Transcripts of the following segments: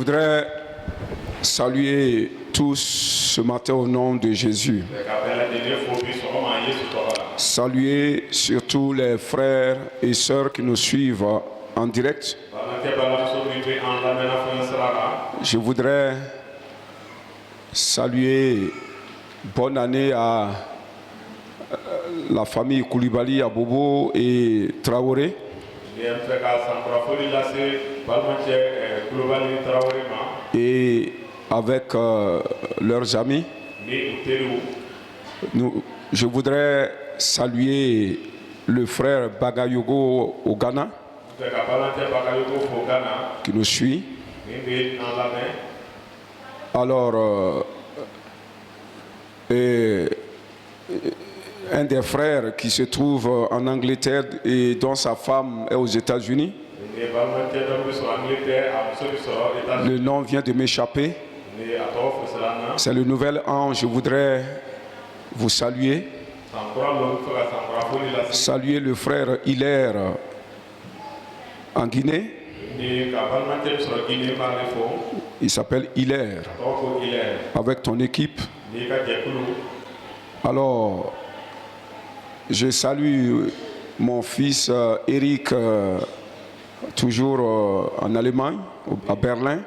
voudrais saluer tous ce matin au nom de Jésus. Saluer surtout les frères et sœurs qui nous suivent en direct. Je voudrais saluer bonne année à la famille Koulibaly, à Bobo et Traoré. Et avec leurs amis, je voudrais saluer le frère Bagayogo au Ghana qui nous suit. Alors, un des frères qui se trouve en Angleterre et dont sa femme est aux États-Unis. Le nom vient de m'échapper. C'est le nouvel an. Je voudrais vous saluer. Saluer le frère Hilaire en Guinée. Il s'appelle Hilaire. Avec ton équipe. Alors, je salue mon fils Eric, toujours en Allemagne, à Berlin.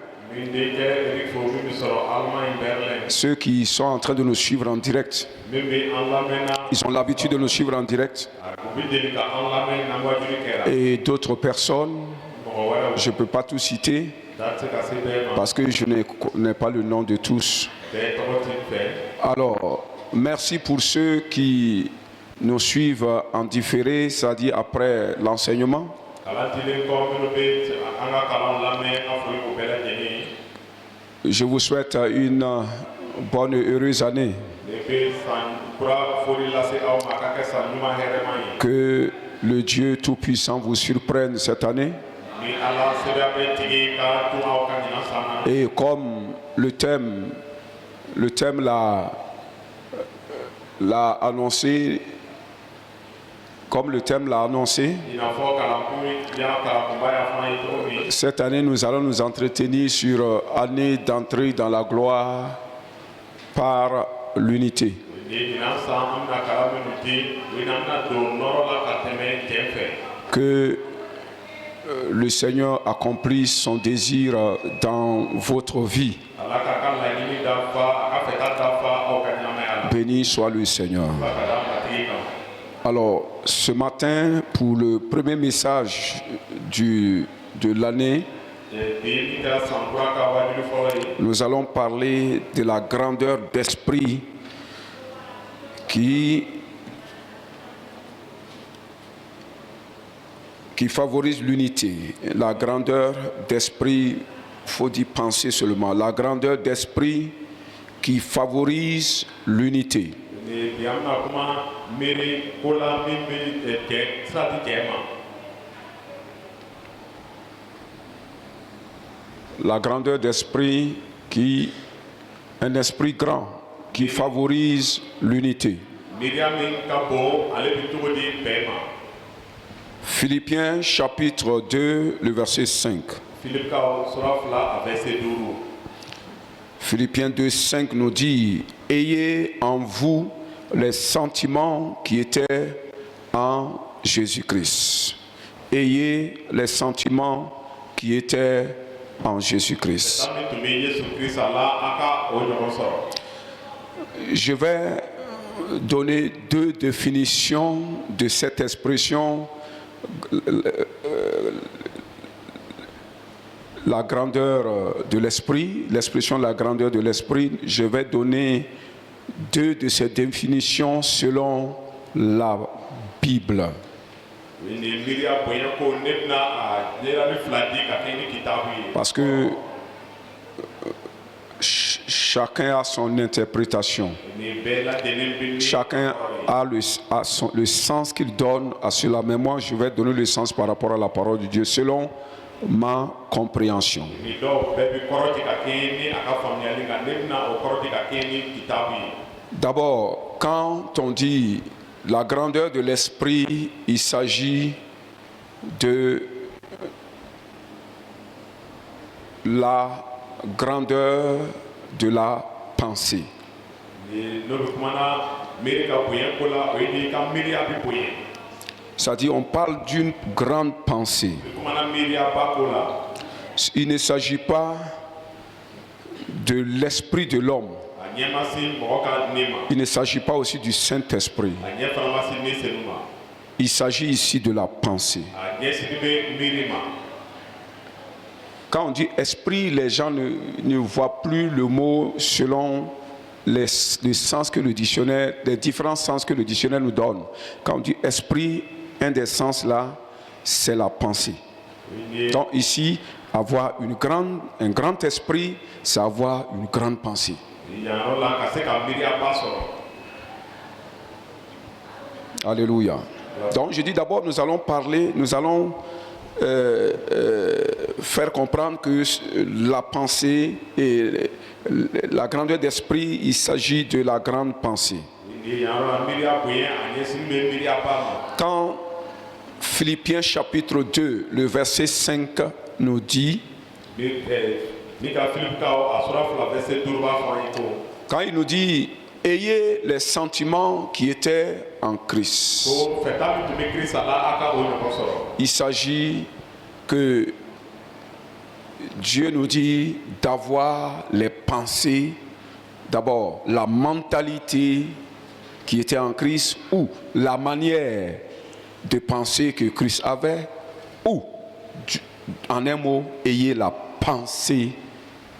Ceux qui sont en train de nous suivre en direct, ils ont l'habitude de nous suivre en direct. Et d'autres personnes, je ne peux pas tout citer parce que je ne connais pas le nom de tous. Alors, merci pour ceux qui nous suivent en différé, c'est-à-dire après l'enseignement. Je vous souhaite une bonne et heureuse année. Que le Dieu Tout-Puissant vous surprenne cette année. Et comme le thème l'a annoncé, cette année nous allons nous entretenir sur année d'entrée dans la gloire par l'unité. Que le Seigneur accomplisse son désir dans votre vie. Béni soit le Seigneur. Alors, ce matin, pour le premier message de l'année, nous allons parler de la grandeur d'esprit qui favorise l'unité. La grandeur d'esprit, il faut y penser seulement. La grandeur d'esprit qui favorise l'unité. La grandeur d'esprit un esprit grand qui favorise l'unité. Philippiens chapitre 2, le verset 5. Philippiens 2, 5 nous dit: ayez en vous les sentiments qui étaient en Jésus-Christ. Ayez les sentiments qui étaient en Jésus-Christ. Je vais donner deux définitions de cette expression, la grandeur de l'esprit, l'expression de la grandeur de l'esprit. Je vais donner deux de ces définitions selon la Bible. Parce que chacun a son interprétation. Chacun a le sens qu'il donne à cela. Mais moi, je vais donner le sens par rapport à la parole de Dieu, selon ma compréhension. D'abord, quand on dit la grandeur de l'esprit, il s'agit de la grandeur de la pensée. C'est-à-dire, on parle d'une grande pensée. Il ne s'agit pas de l'esprit de l'homme. Il ne s'agit pas aussi du Saint-Esprit. Il s'agit ici de la pensée. Quand on dit esprit, les gens ne voient plus le mot selon les sens que le dictionnaire, les différents sens que le dictionnaire nous donne. Quand on dit esprit, un des sens là, c'est la pensée. Donc ici, avoir un grand esprit, c'est avoir une grande pensée. Alléluia. Donc je dis d'abord, nous allons faire comprendre que la pensée et la grandeur d'esprit, il s'agit de la grande pensée. Quand Philippiens chapitre 2, le verset 5 nous dit, quand il nous dit, ayez les sentiments qui étaient en Christ. Il s'agit que Dieu nous dit d'avoir les pensées, d'abord la mentalité qui était en Christ, ou la manière de penser que Christ avait, ou en un mot, ayez la pensée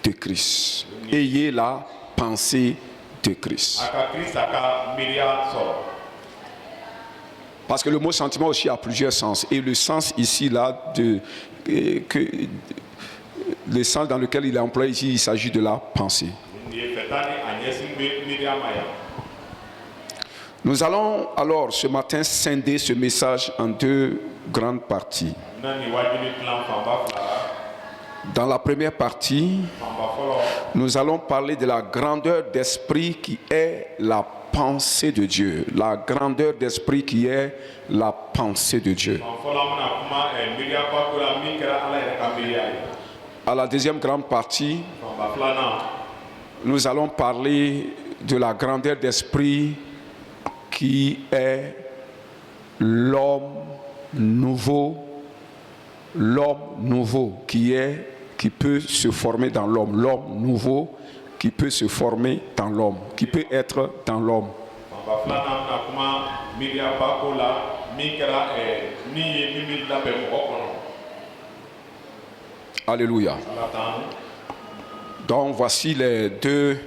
de Christ. Ayez la pensée de Christ. Parce que le mot sentiment aussi a plusieurs sens. Et le sens ici, là, le sens dans lequel il est employé ici, il s'agit de la pensée. Nous allons alors ce matin scinder ce message en deux grandes parties. Dans la première partie, nous allons parler de la grandeur d'esprit qui est la pensée de Dieu. La grandeur d'esprit qui est la pensée de Dieu. À la deuxième grande partie, nous allons parler de la grandeur d'esprit qui est l'homme nouveau qui peut se former dans l'homme, l'homme nouveau qui peut se former dans l'homme, qui peut être dans l'homme. Alléluia. Donc voici les deux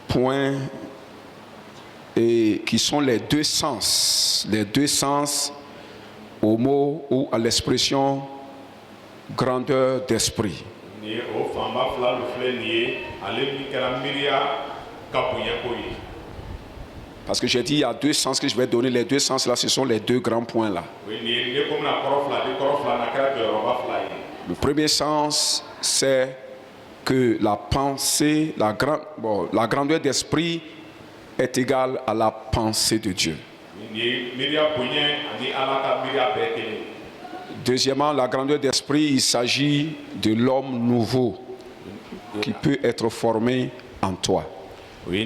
points et qui sont les deux sens au mot ou à l'expression grandeur d'esprit. Parce que j'ai dit il y a deux sens que je vais donner. Les deux sens là, ce sont les deux grands points là. Le premier sens, c'est que la pensée, la grandeur d'esprit est égale à la pensée de Dieu. Deuxièmement, la grandeur d'esprit, il s'agit de l'homme nouveau qui peut être formé en toi. Mais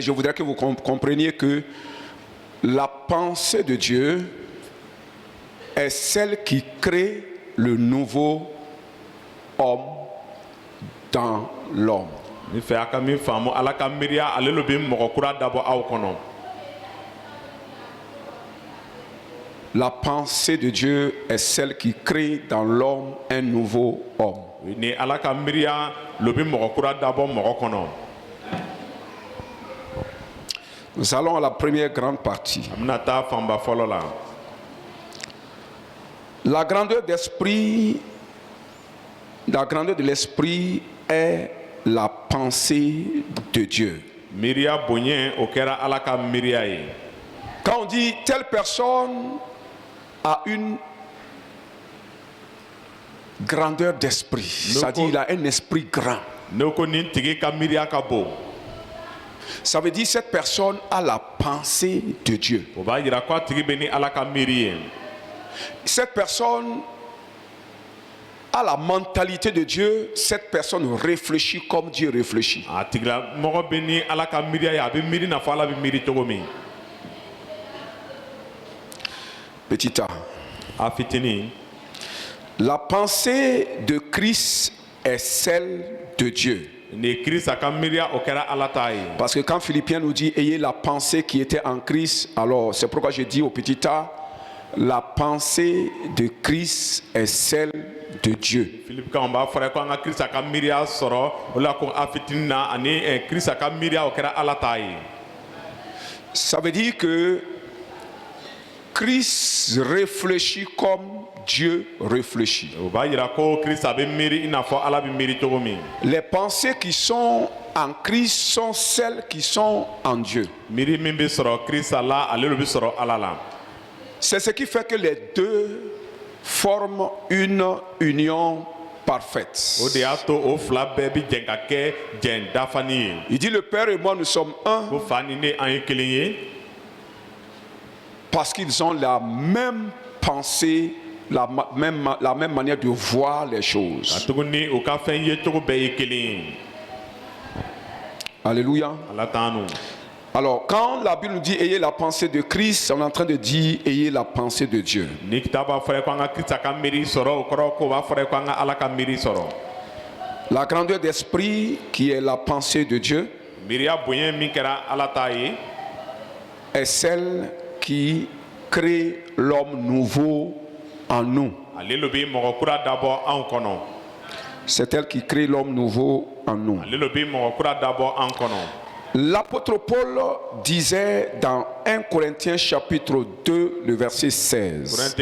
je voudrais que vous compreniez que la pensée de Dieu est celle qui crée le nouveau homme dans l'homme. La pensée de Dieu est celle qui crée dans l'homme un nouveau homme. Nous allons à la première grande partie. La grandeur d'esprit, la grandeur de l'esprit est la pensée de Dieu. Quand on dit telle personne a une grandeur d'esprit, c'est-à-dire il a un esprit grand. Ça veut dire cette personne a la pensée de Dieu. Cette personne a la mentalité de Dieu, cette personne réfléchit comme Dieu réfléchit. Petit a. La pensée de Christ est celle de Dieu. Parce que quand Philippiens nous dit ayez la pensée qui était en Christ, alors c'est pourquoi je dis au petit a, la pensée de Christ est celle de Dieu. Ça veut dire que Christ réfléchit comme Dieu réfléchit. Les pensées qui sont en Christ sont celles qui sont en Dieu. C'est ce qui fait que les deux forment une union parfaite. Il dit le Père et moi nous sommes un. Parce qu'ils ont la même pensée, la même manière de voir les choses. Alléluia. Alors, quand la Bible nous dit ayez la pensée de Christ, on est en train de dire ayez la pensée de Dieu. La grandeur d'esprit qui est la pensée de Dieu est celle qui crée l'homme nouveau en nous. C'est elle qui crée l'homme nouveau en nous. L'apôtre Paul disait dans 1 Corinthiens chapitre 2, le verset 16.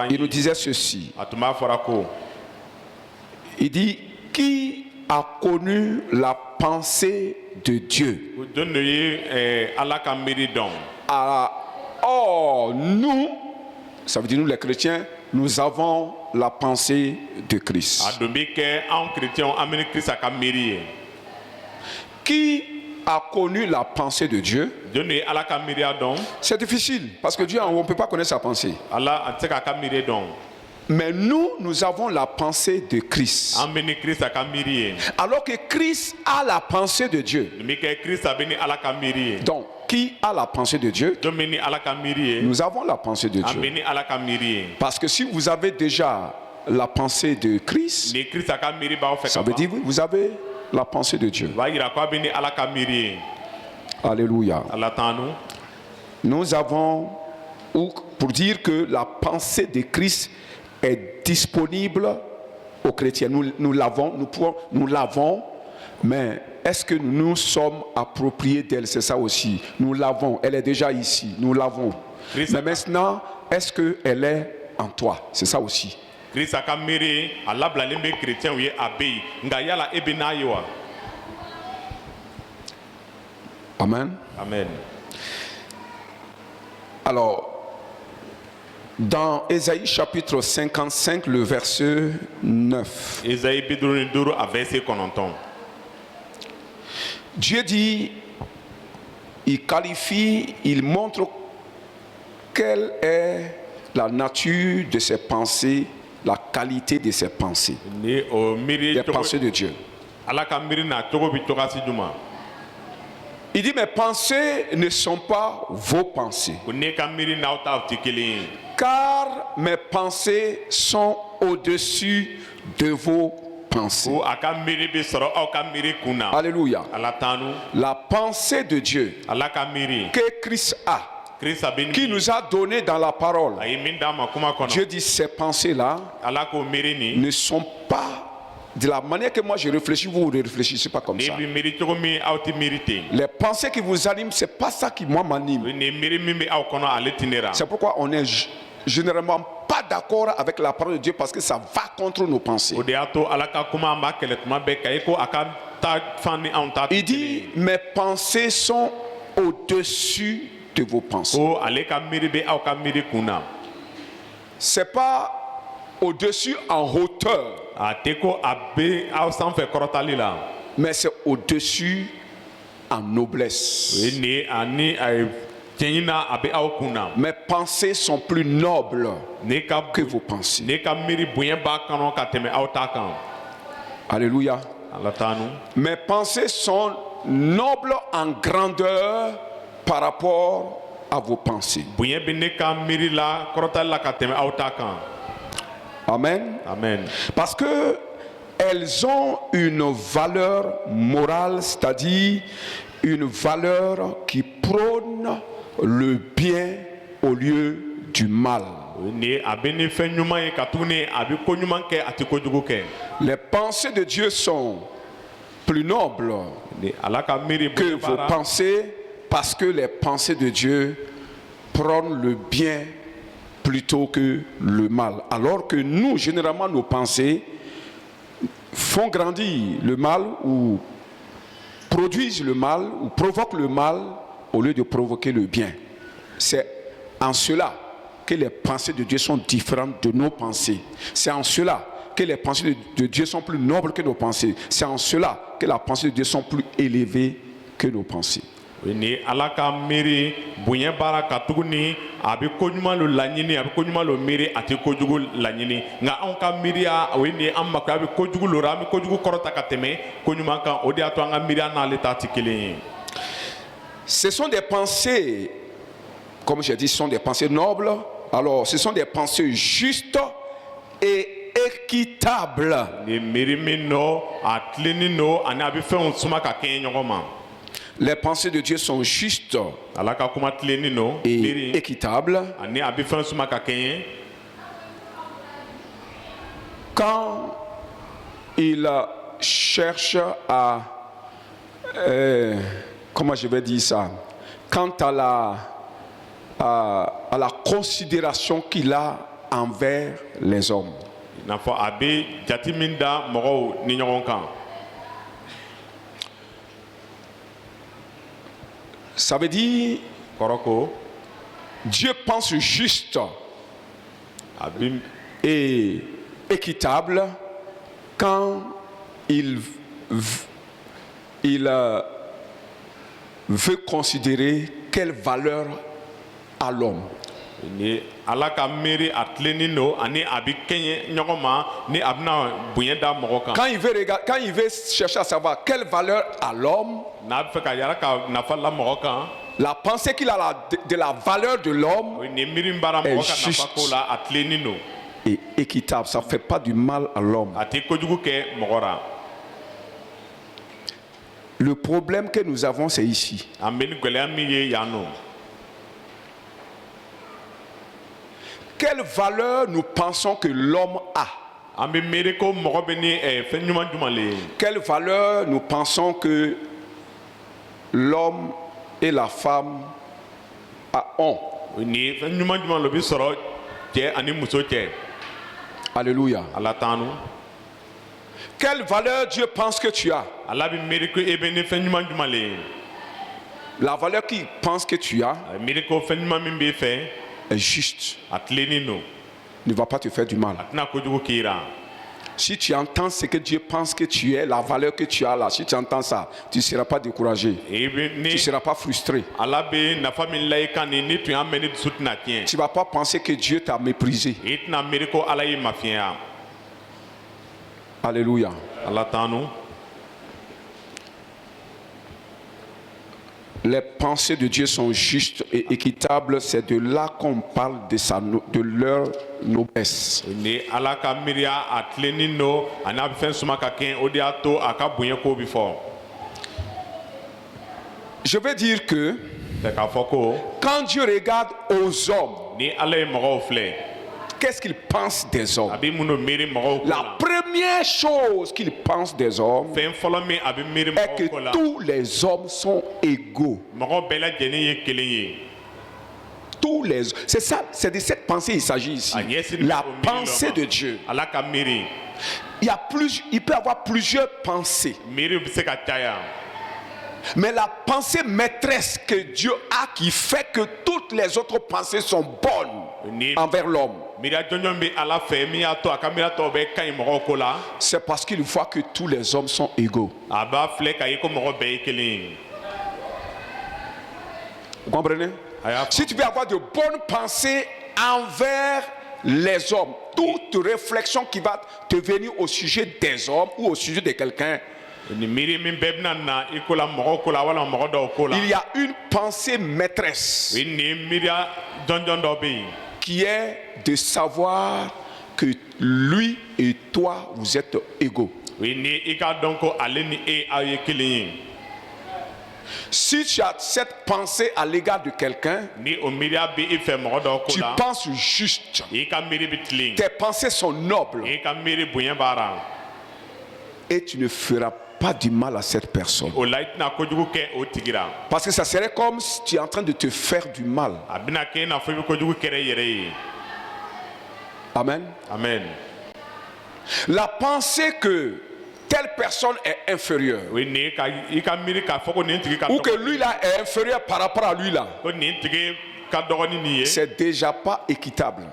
Il nous disait ceci. Il dit, qui a connu la pensée de Dieu? Or, nous, ça veut dire nous les chrétiens, nous avons la pensée de Christ. Qui a connu la pensée de Dieu? C'est difficile parce que Dieu, on ne peut pas connaître sa pensée. Mais nous avons la pensée de Christ. Alors que Christ a la pensée de Dieu. Donc, qui a la pensée de Dieu? Nous avons la pensée de Dieu. Parce que si vous avez déjà la pensée de Christ, ça veut dire que vous avez la pensée de Dieu. Alléluia. Nous avons, pour dire que la pensée de Christ est disponible aux chrétiens. Nous l'avons, mais est-ce que nous sommes appropriés d'elle? C'est ça aussi. Nous l'avons, elle est déjà ici, nous l'avons. Mais maintenant, est-ce qu'elle est en toi? C'est ça aussi. Amen. Amen. Alors, dans Ésaïe chapitre 55, le verset 9. Dieu dit, il qualifie, il montre quelle est la nature de ses pensées, la qualité de ses pensées, les pensées de Dieu. Il dit, mes pensées ne sont pas vos pensées, car mes pensées sont au-dessus de vos pensées. Alléluia. La pensée de Dieu que Christ a, qui nous a donné dans la parole. Dieu dit, ces pensées-là ne sont pas de la manière que moi je réfléchis, vous ne réfléchissez pas comme ça. Les pensées qui vous animent, c'est pas ça qui moi m'anime. C'est pourquoi on est généralement pas d'accord avec la parole de Dieu, parce que ça va contre nos pensées. Il dit, mes pensées sont au-dessus de vos pensées. C'est pas au-dessus en hauteur, mais c'est au-dessus en noblesse. Mes pensées sont plus nobles que vos pensées. Alléluia. Mes pensées sont nobles en grandeur par rapport à vos pensées. Amen. Amen. Parce que elles ont une valeur morale, c'est-à-dire une valeur qui prône le bien au lieu du mal. Les pensées de Dieu sont plus nobles que vos pensées, parce que les pensées de Dieu prônent le bien plutôt que le mal. Alors que nous, généralement, nos pensées font grandir le mal ou produisent le mal ou provoquent le mal au lieu de provoquer le bien. C'est en cela que les pensées de Dieu sont différentes de nos pensées. C'est en cela que les pensées de Dieu sont plus nobles que nos pensées. C'est en cela que les pensées de Dieu sont plus élevées que nos pensées. Ni alaka miri bunya bara katuguni abi konyuma lo lanyini abi konyuma lo miri ati kojugu lanyini nga onka miria weni amaka abi kojugu lo rami kojugu korota kateme konyuma kan odi ato anga miria na leta tikele. Ce sont des pensées, comme j'ai dit, ce sont des pensées nobles. Alors, ce sont des pensées justes et équitables. Ni miri mino atlini no ana abi fe on suma ka ken nyongoma. Les pensées de Dieu sont justes et équitables. Quand il cherche à, comment je vais dire ça, quant à la considération qu'il a envers les hommes. Ça veut dire, Dieu pense juste et équitable quand il veut considérer quelle valeur a l'homme. Quand il veut chercher à savoir quelle valeur a l'homme, la pensée qu'il a de la valeur de l'homme est juste et équitable. Ça ne fait pas du mal à l'homme. Le problème que nous avons, c'est ici. Quelle valeur nous pensons que l'homme a? Quelle valeur nous pensons que l'homme et la femme ont? Alléluia. Quelle valeur Dieu pense que tu as? La valeur qu'il pense que tu as est juste. Ne va pas te faire du mal. Si tu entends ce que Dieu pense que tu es, la valeur que tu as là, si tu entends ça, tu ne seras pas découragé. Tu ne seras pas frustré. Tu ne vas pas penser que Dieu t'a méprisé. Alléluia. Les pensées de Dieu sont justes et équitables. C'est de là qu'on parle de leur noblesse. Je veux dire que quand Dieu regarde aux hommes, qu'est-ce qu'il pense des hommes? La première chose qu'il pense des hommes est que tous les hommes sont égaux. Tous les, c'est ça, c'est de cette pensée qu'il s'agit ici. La pensée de Dieu. Il peut y avoir plusieurs pensées. Mais la pensée maîtresse que Dieu a qui fait que toutes les autres pensées sont bonnes envers l'homme, c'est parce qu'il voit que tous les hommes sont égaux. Vous comprenez? Si tu peux avoir de bonnes pensées envers les hommes, toute réflexion qui va te venir au sujet des hommes ou au sujet de quelqu'un, il y a une pensée maîtresse qui est de savoir que lui et toi, vous êtes égaux. Si tu as cette pensée à l'égard de quelqu'un, tu penses juste. Tes pensées sont nobles. Et tu ne feras pas du mal à cette personne. Parce que ça serait comme si tu es en train de te faire du mal. Amen. Amen. La pensée que telle personne est inférieure, ou que lui là est inférieur par rapport à lui là, c'est déjà pas équitable.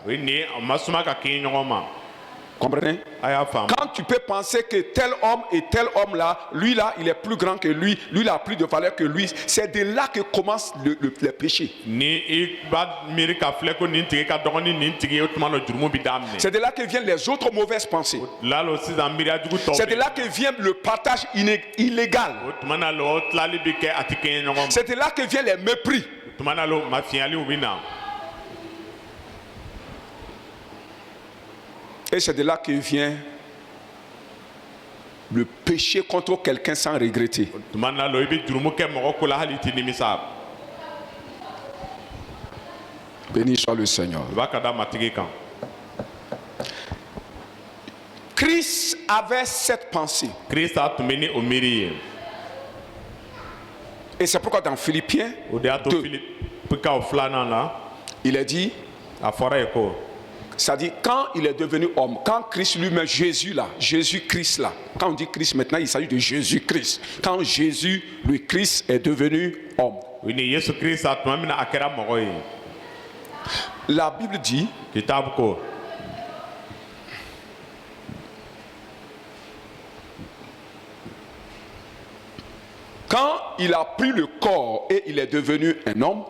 Comprenez? Quand tu peux penser que tel homme et tel homme là, lui là il est plus grand que lui, lui là a plus de valeur que lui, c'est de là que commence le péché. C'est de là que viennent les autres mauvaises pensées. C'est de là que vient le partage illégal. C'est de là que viennent les mépris. Et c'est de là que vient le péché contre quelqu'un sans regretter. Béni soit le Seigneur. Christ avait cette pensée. Et c'est pourquoi dans Philippiens 2, il est dit, c'est-à-dire quand il est devenu homme, quand Christ lui-même, Jésus là, Jésus-Christ là, quand on dit Christ maintenant, il s'agit de Jésus-Christ. Quand Jésus, le Christ, est devenu homme. La Bible dit, quand il a pris le corps et il est devenu un homme,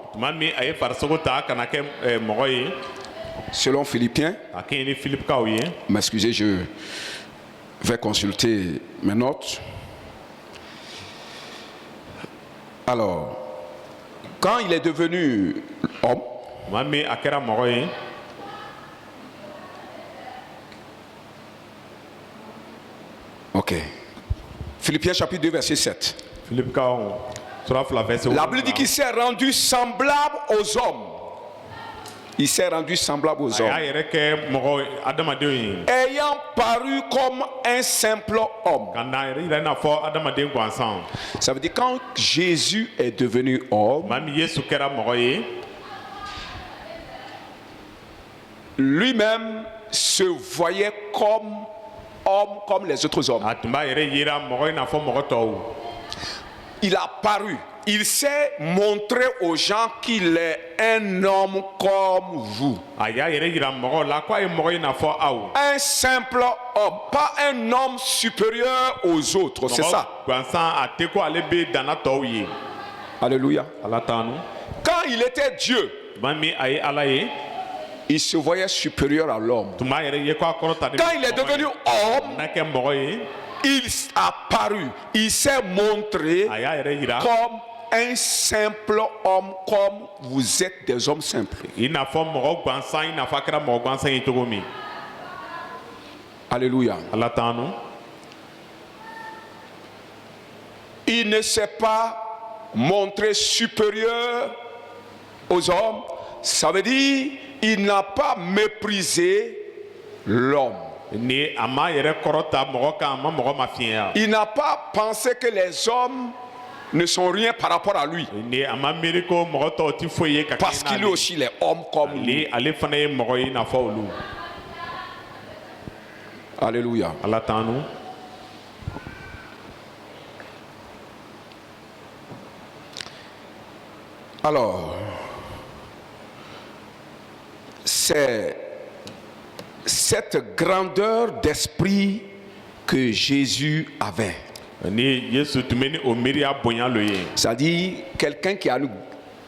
selon Philippiens, m'excusez, je vais consulter mes notes. Alors, quand il est devenu homme, ok. Philippiens chapitre 2 verset 7. La Bible dit qu'il s'est rendu semblable aux hommes. Il s'est rendu semblable aux hommes, ayant paru comme un simple homme. Ça veut dire quand Jésus est devenu homme, lui-même se voyait comme homme comme les autres hommes. Il a paru. Il s'est montré aux gens qu'il est un homme comme vous. Un simple homme, pas un homme supérieur aux autres, c'est ça. Alléluia. Quand il était Dieu, il se voyait supérieur à l'homme. Quand il est devenu homme, il a paru, il s'est montré comme un simple homme, comme vous êtes des hommes simples. Alléluia. Il ne s'est pas montré supérieur aux hommes. Ça veut dire il n'a pas méprisé l'homme. Il n'a pas pensé que les hommes ne sont rien par rapport à lui, parce qu'il est aussi les hommes comme lui. Alléluia. Alors, c'est cette grandeur d'esprit que Jésus avait. C'est-à-dire quelqu'un qui a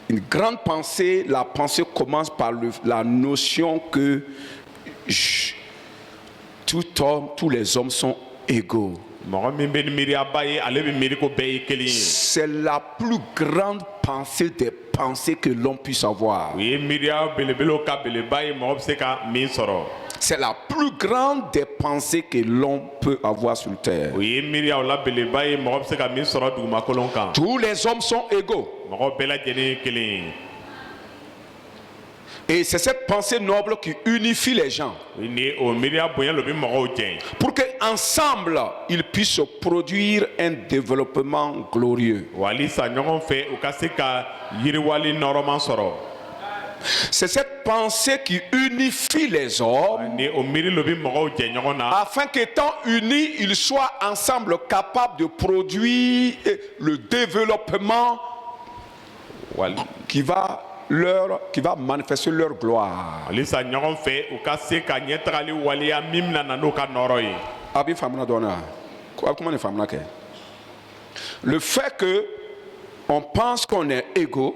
une grande pensée, la pensée commence par la notion que tous les hommes sont égaux. C'est la plus grande pensée des pensées que l'homme puisse avoir. C'est la plus grande des pensées que l'homme peut avoir sur terre. Tous les hommes sont égaux. Et c'est cette pensée noble qui unifie les gens. Pour qu'ensemble, ils puissent produire un développement glorieux. C'est cette pensée qui unifie les hommes afin qu'étant unis, ils soient ensemble capables de produire le développement qui va manifester leur gloire. Le fait que on pense qu'on est égaux,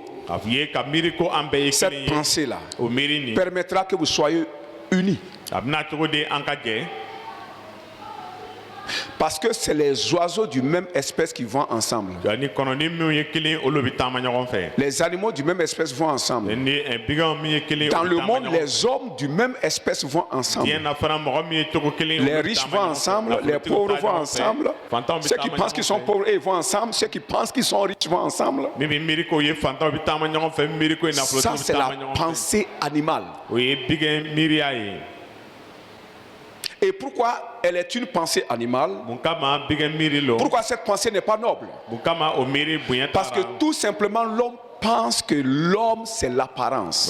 cette pensée-là permettra que vous soyez unis. Parce que c'est les oiseaux du même espèce qui vont ensemble. Les animaux du même espèce vont ensemble. Dans le monde, les hommes du même espèce vont ensemble. Les riches vont ensemble, les pauvres vont ensemble. Ceux qui pensent qu'ils sont pauvres, ils vont ensemble. Ceux qui pensent qu'ils sont riches vont ensemble. Ça, c'est la pensée animale. Et pourquoi elle est une pensée animale? Pourquoi cette pensée n'est pas noble? Parce que tout simplement l'homme pense que l'homme c'est l'apparence.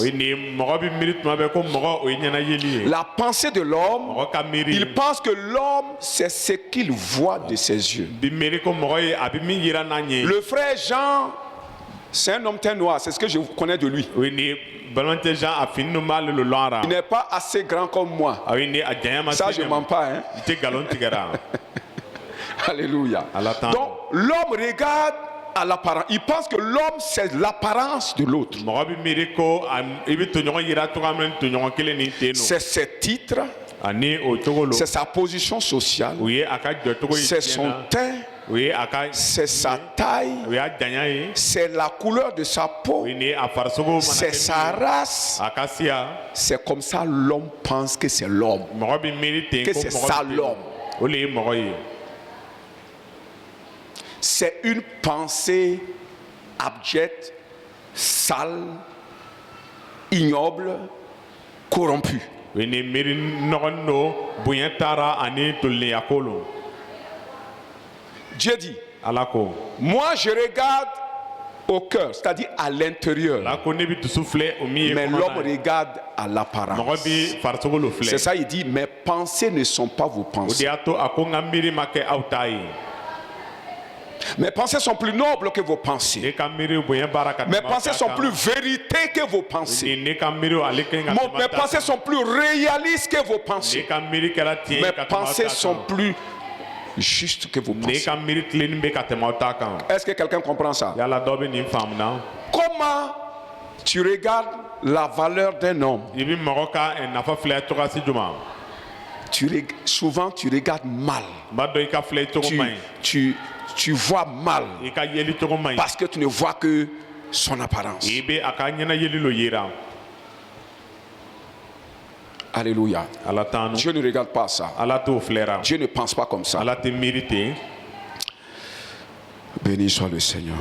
La pensée de l'homme, il pense que l'homme c'est ce qu'il voit de ses yeux. Le frère Jean, c'est un homme teint noir, c'est ce que je connais de lui. Il n'est pas assez grand comme moi. Ça, je ne mens pas. Hein? Alléluia. Donc, l'homme regarde à l'apparence. Il pense que l'homme, c'est l'apparence de l'autre. C'est ses titres. C'est sa position sociale. C'est son teint. C'est sa taille, c'est la couleur de sa peau, c'est sa race. C'est comme ça l'homme pense que c'est l'homme, que c'est ça l'homme. C'est une pensée abjecte, sale, ignoble, corrompue. Dieu dit, moi je regarde au cœur, c'est-à-dire à l'intérieur, mais l'homme regarde à l'apparence. C'est ça, il dit, mes pensées ne sont pas vos pensées. Mes pensées sont plus nobles que vos pensées. Mes pensées sont plus vérités que vos pensées. Mes pensées sont plus réalistes que vos pensées. Mes pensées sont plus juste que vous pensez. Est-ce que quelqu'un comprend ça? Comment tu regardes la valeur d'un homme? Souvent tu regardes mal. Tu vois mal parce que tu ne vois que son apparence. Alléluia. Dieu ne regarde pas ça. Dieu ne pense pas comme ça. Béni soit le Seigneur.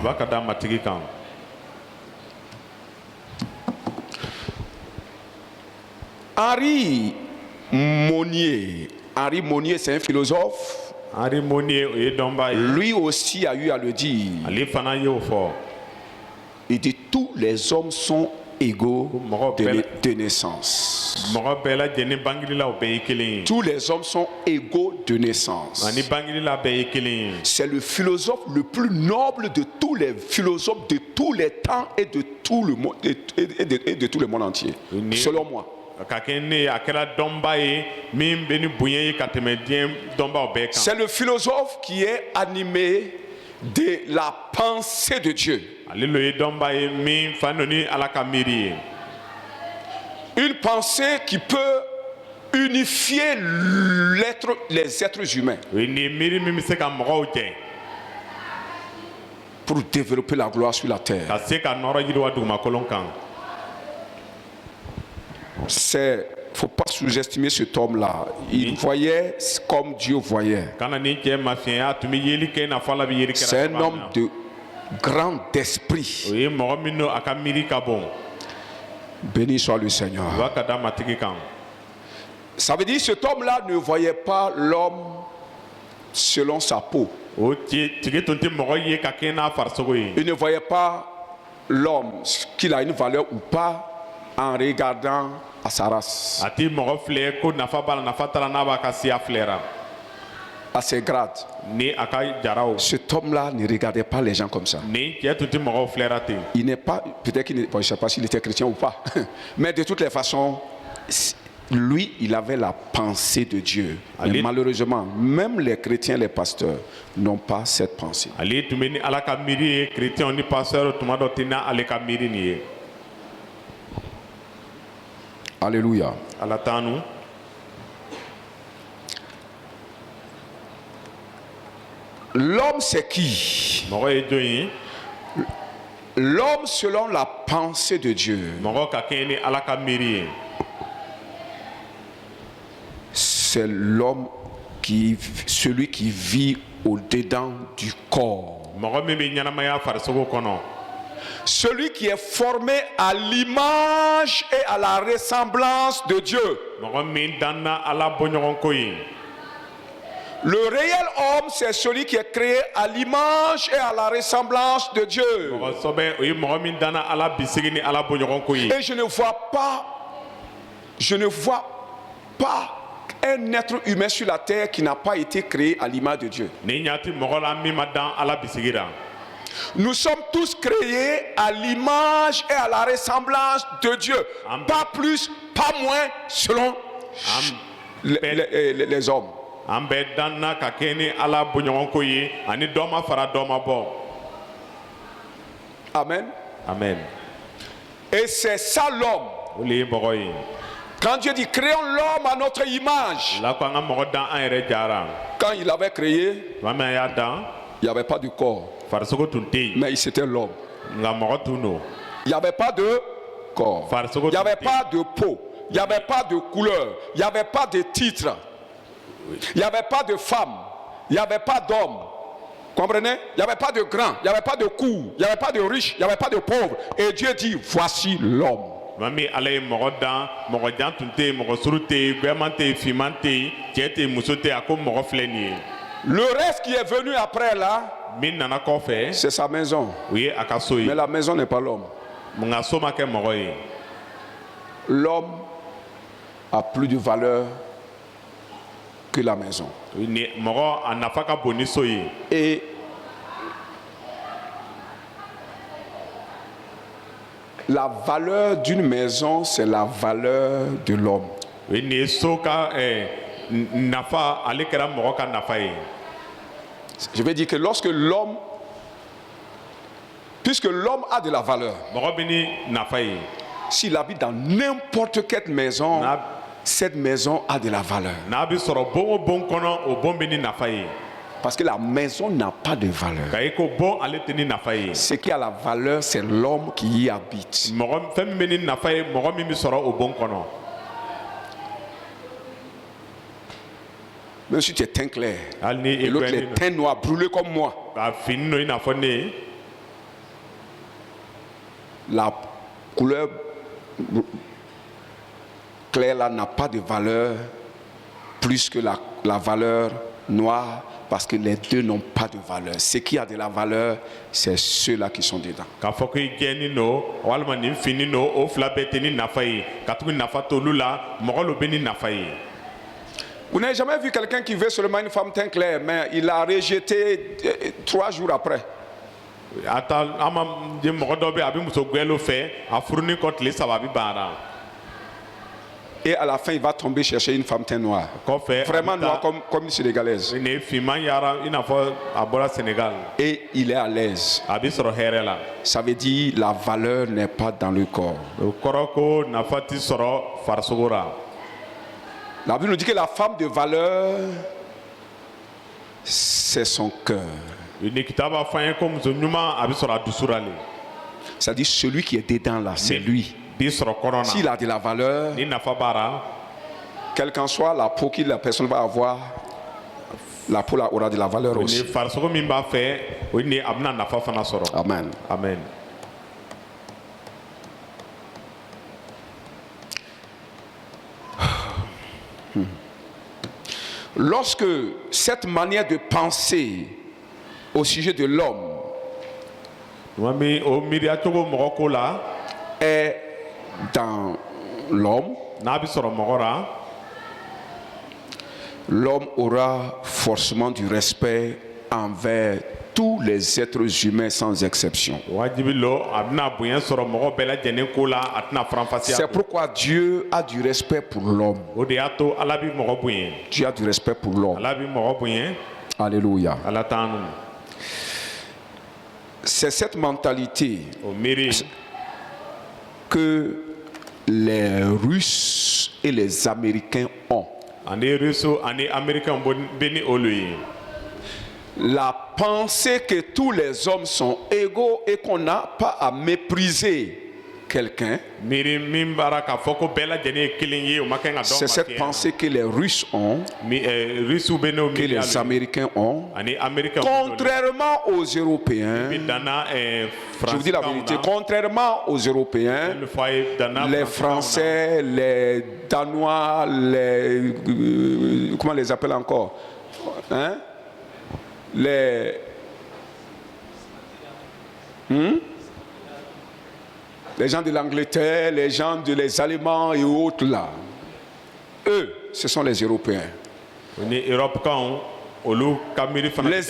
Henri Monnier, c'est un philosophe. Lui aussi a eu à le dire. Il dit tous les hommes sont égaux de naissance. Tous les hommes sont égaux de naissance. C'est le philosophe le plus noble de tous les philosophes de tous les temps et de tout le monde et de tout le monde entier. Selon moi. C'est le philosophe qui est animé de la pensée de Dieu. Une pensée qui peut unifier les êtres humains pour développer la gloire sur la terre. Faut pas sous-estimer cet homme-là. Il voyait comme Dieu voyait. C'est un homme de grand esprit. Béni soit le Seigneur. Ça veut dire que cet homme-là ne voyait pas l'homme selon sa peau. Il ne voyait pas l'homme, qu'il a une valeur ou pas, en regardant à sa race, à ses grades. Cet homme-là ne regardait pas les gens comme ça. Il n'est pas, peut-être qu'il n'est pas, je ne sais pas s'il était chrétien ou pas, mais de toutes les façons, lui, il avait la pensée de Dieu. Mais malheureusement, même les chrétiens, les pasteurs, n'ont pas cette pensée. Alléluia. L'homme, c'est qui? L'homme selon la pensée de Dieu. C'est l'homme celui qui vit au-dedans du corps. Celui qui est formé à l'image et à la ressemblance de Dieu. Le réel homme, c'est celui qui est créé à l'image et à la ressemblance de Dieu. Et je ne vois pas un être humain sur la terre qui n'a pas été créé à l'image de Dieu. Nous sommes tous créés à l'image et à la ressemblance de Dieu. Pas plus, pas moins, selon les hommes. Amen. Amen. Et c'est ça l'homme. Quand Dieu dit créons l'homme à notre image, quand il avait créé, il n'y avait pas de corps, mais c'était l'homme. Il n'y avait pas de corps, il n'y avait pas de peau, il n'y avait pas de couleur, il n'y avait pas de titre, il n'y avait pas de femme, il n'y avait pas d'homme. Comprenez? Il n'y avait pas de grand, il n'y avait pas de court, il n'y avait pas de riche, il n'y avait pas de pauvre. Et Dieu dit, voici l'homme. Le reste qui est venu après là, c'est sa maison. Mais la maison n'est pas l'homme. L'homme a plus de valeur que la maison. Et la valeur d'une maison, c'est la valeur de l'homme. Je veux dire que lorsque l'homme, puisque l'homme a de la valeur, s'il habite dans n'importe quelle maison, cette maison a de la valeur. Parce que la maison n'a pas de valeur. Ce qui a la valeur, c'est l'homme qui y habite. Même si tu es teint clair, et l'autre est teint noir, brûlé comme moi, la couleur claire là n'a pas de valeur plus que la valeur noire, parce que les deux n'ont pas de valeur. Ce qui a de la valeur, c'est ceux-là qui sont dedans. Vous n'avez jamais vu quelqu'un qui veut seulement une femme teint clair, mais il l'a rejeté 3 jours après. Et à la fin, il va tomber chercher une femme teint noir. Vraiment noire comme une Sénégalaise. Et il est à l'aise. Ça veut dire la valeur n'est pas dans le corps. La Bible nous dit que la femme de valeur, c'est son cœur. C'est-à-dire celui qui est dedans là, c'est lui. S'il a de la valeur, quelle qu'en soit la peau que la personne va avoir, la peau là aura de la valeur aussi. Amen. Amen. Lorsque cette manière de penser au sujet de l'homme est dans l'homme, l'homme aura forcément du respect envers tous les êtres humains sans exception. C'est pourquoi Dieu a du respect pour l'homme. Dieu a du respect pour l'homme. Alléluia. C'est cette mentalité que les Russes et les Américains ont. La pensée que tous les hommes sont égaux et qu'on n'a pas à mépriser quelqu'un. C'est cette pensée que les Russes ont, que les Américains ont, contrairement aux Européens. Je vous dis la vérité, contrairement aux Européens, les Français, les Danois, les comment les appelle encore, hein? Les gens de l'Angleterre, les gens les Allemands et autres là, eux, ce sont les Européens. Les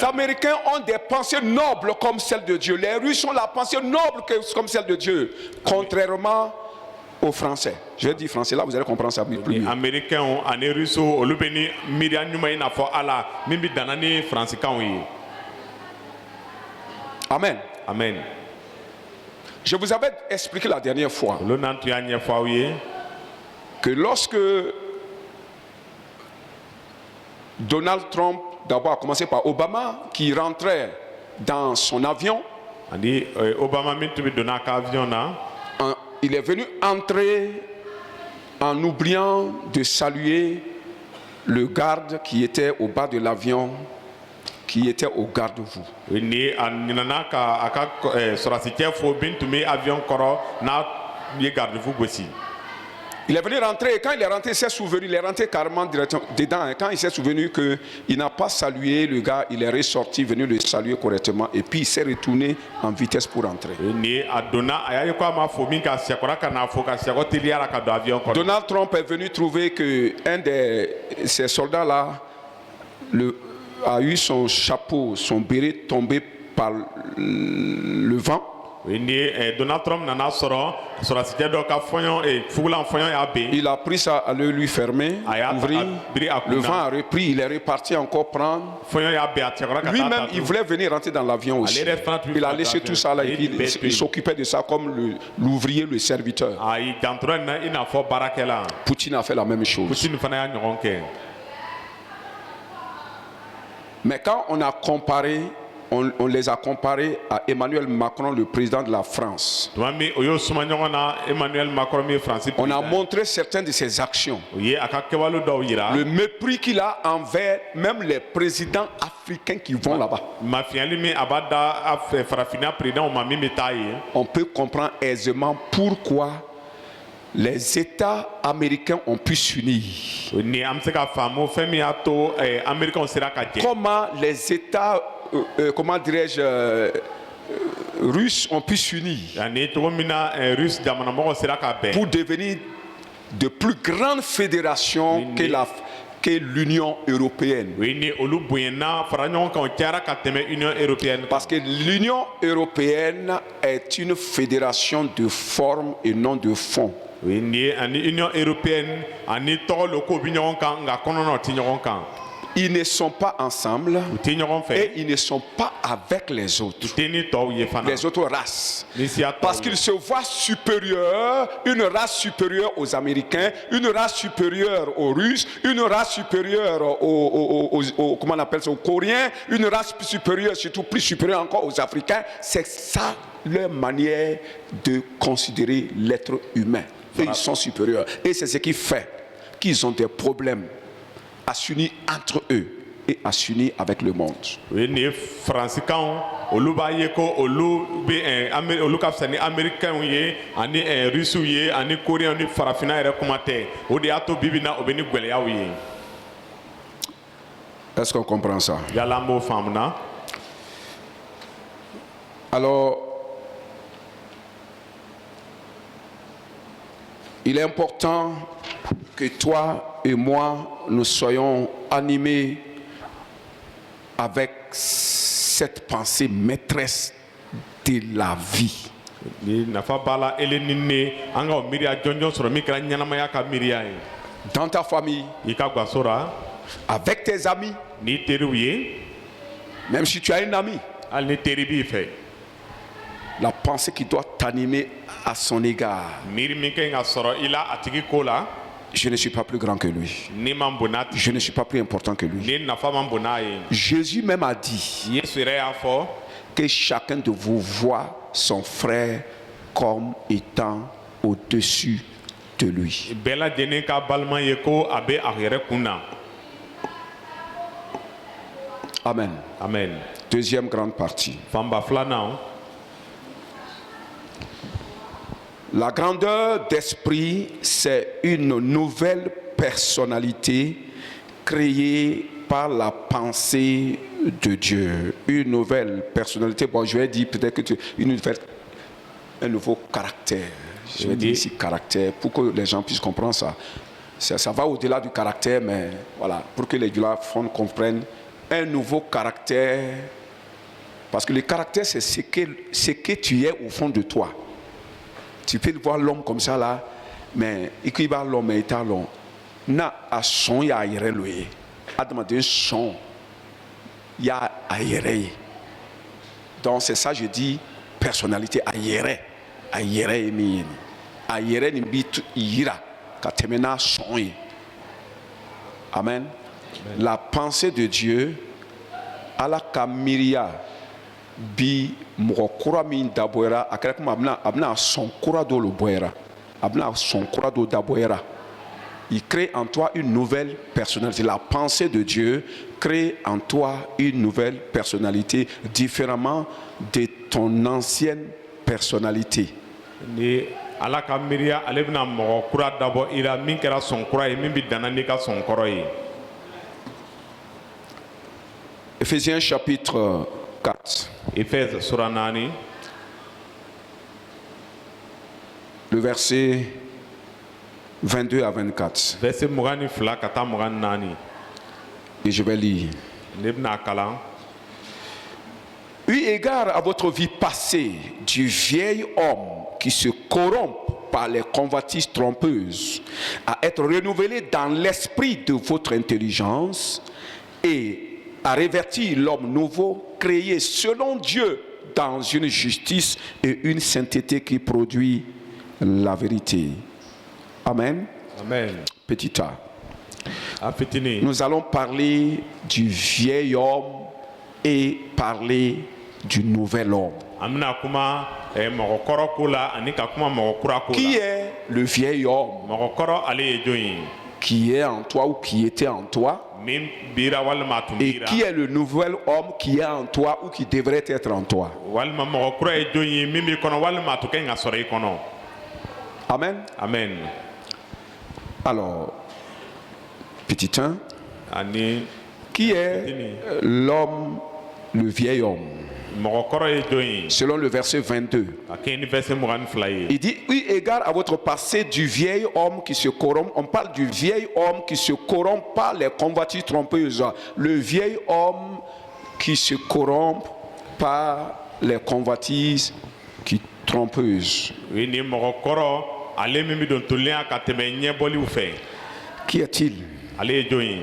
Américains ont des pensées nobles comme celles de Dieu. Les Russes ont la pensée noble comme celle de Dieu, contrairement aux Français. Je vais dire français, là vous allez comprendre ça plus mieux. Amen. Amen. Je vous avais expliqué la dernière fois que lorsque Donald Trump, d'abord a commencé par Obama, qui rentrait dans son avion, il est venu entrer en oubliant de saluer le garde qui était au bas de l'avion, qui était au garde-vous. Il est venu rentrer et quand il est rentré, il s'est souvenu, il est rentré carrément directement dedans. Et quand il s'est souvenu qu'il n'a pas salué le gars, il est ressorti, venu le saluer correctement et puis il s'est retourné en vitesse pour entrer. Donald Trump est venu trouver que un de ces soldats-là a eu son chapeau, son béret tombé par le vent. Donald Trump il a pris ça à lui fermer, ouvrir. Le vent a repris, il est reparti encore prendre. Lui-même, il voulait venir rentrer dans l'avion aussi. Il a laissé tout ça là et puis il s'occupait de ça comme l'ouvrier, le serviteur. Poutine a fait la même chose. Mais quand on a comparé, on les a comparés à Emmanuel Macron, le président de la France. On a montré certaines de ses actions. Le mépris qu'il a envers même les présidents africains qui vont là-bas. On peut comprendre aisément pourquoi les États américains ont pu s'unir. Comment les États comment dirais-je, russes ont pu s'unir pour devenir de plus grandes fédérations que l'Union européenne. Parce que l'Union européenne est une fédération de forme et non de fond. Oui, ni Union européenne, ani tɔgɔ le ko bi ɲɔgɔn kan nka kɔnɔnaw ti ɲɔgɔn kan. Ils ne sont pas ensemble U ti ɲɔgɔn fɛ. et ils ne sont pas avec les autres. U tɛ ni tɔw ye fana. Les autres races. Ni siya tɔw Parce ye. qu'ils se voient supérieurs, une race supérieure aux Américains, une race supérieure aux Russes, une race supérieure comment on appelle ça, aux Coréens, une race plus supérieure, surtout plus supérieure encore aux Africains. C'est ça leur manière de considérer l'être humain. Et ils sont supérieurs. Et c'est ce qui fait qu'ils ont des problèmes à s'unir entre eux et à s'unir avec le monde. Oui, ni Fransikanw, olu b'a ye ko olu bɛ olu ka fisa ni Américains ye, ani Russiw ye, ani Coréens ni Farafinna yɛrɛ kuma tɛ. O de y'a to bi bi in na o bɛ ni gwɛlɛyaw ye. Est-ce qu'on comprend ça? Yala an b'o faamu na. Alors, il est important que toi et moi, nous soyons animés avec cette pensée maîtresse de la vie. Ni nafa b'a la eleni ne an ka o miiriya jɔnjɔn sɔrɔ min kɛra ɲɛnamaya ka miiriya ye. Dans ta famille, I ka gaso ra, avec tes amis, n'i teriw ye, même si tu as un ami, hali ni teri b'i fɛ, la pensée qui doit t'animer à son égard. miiri min ka ɲi ka sɔrɔ i la a tigi ko la, Je ne suis pas plus grand que lui. n'i man bon n'a tigi, Je ne suis pas plus important que lui. n'i nafa man bon n'a ye. Jésus même a dit Yesu yɛrɛ y'a fɔ que chacun de vous voit son frère comme étant au-dessus de lui. bɛɛ lajɛlen ka balima ye ko a bɛ a yɛrɛ kun na. Amen. Amen. Deuxième grande partie. Fanba filanan, La grandeur d'esprit, c'est une nouvelle personnalité créée par la pensée de Dieu. Une nouvelle personnalité, bon, je vais dire peut-être que un nouveau caractère. Je vais dire ici caractère, pour que les gens puissent comprendre ça. Ça va au-delà du caractère, mais voilà, pour que les gens comprennent un nouveau caractère. Parce que le caractère, c'est ce que tu es au fond de toi. Tu peux voir l'homme comme ça là, mais il va l'homme et il l'homme. Na a son ya yere lui. A demandé son ya ayere. Donc c'est ça je dis personnalité ayere. Ayere mi. Ayere ni bit ira katemena son. Amen. La pensée de Dieu à la kamiria bi mɔgɔ kura min dabɔra a kɛra komi a bɛna sɔn kura dɔ le bɔra a bɛna sɔn kura dɔ dabɔra. Il crée en toi une nouvelle personnalité. La pensée de Dieu crée en toi une nouvelle personnalité différemment de ton ancienne personnalité. ni ala ka miiriya ale bɛna mɔgɔ kura dabɔ i la min kɛra sɔn kura ye min bɛ danna n'i ka sɔn kɔrɔ ye. Éphésiens chapitre 4. Efɛse sura 4, Le verset 22 à 24. verset 22 ka taa 24. Et je vais lire. Ne bɛna kalan. Eu égard à votre vie passée du vieil homme qui se corrompt par les convoitises trompeuses, à être renouvelé dans l'esprit de votre intelligence et à revêtir l'homme nouveau, créé selon Dieu dans une justice et une sainteté qui produit la vérité. Amen. Amen. Petit a. A fitini. Nous allons parler du vieil homme et parler du nouvel homme. An bɛna kuma mɔgɔ kɔrɔ ko la ani ka kuma mɔgɔ kura ko Qui la. est le vieil homme Mɔgɔ kɔrɔ ale ye jɔn ye? qui est en toi ou qui était en toi? Min bira walima a tun Et bira. qui est le nouvel homme qui est en toi ou qui devrait être en toi? Walima mɔgɔ kura ye jɔn ye min b'i kɔnɔ walima a tun ka ɲi ka sɔrɔ i kɔnɔ. Amen. Amen. Alors, petit 1, Ani qui est l'homme, le vieil homme? mɔgɔ kɔrɔ ye jɔn ye? Selon le verset 22. A kɛ ni verset 22 ye. Il dit, eu égard à votre passé du vieil homme qui se corrompt, on parle du vieil homme qui se corrompt par les convoitises trompeuses. Le vieil homme qui se corrompt par les convoitises qui trompeuses. Oui, ni mɔgɔ kɔrɔ ale min bi don toliya ka tɛmɛ ɲɛbɔliw fɛ. Qui est-il? Ale ye jɔn ye?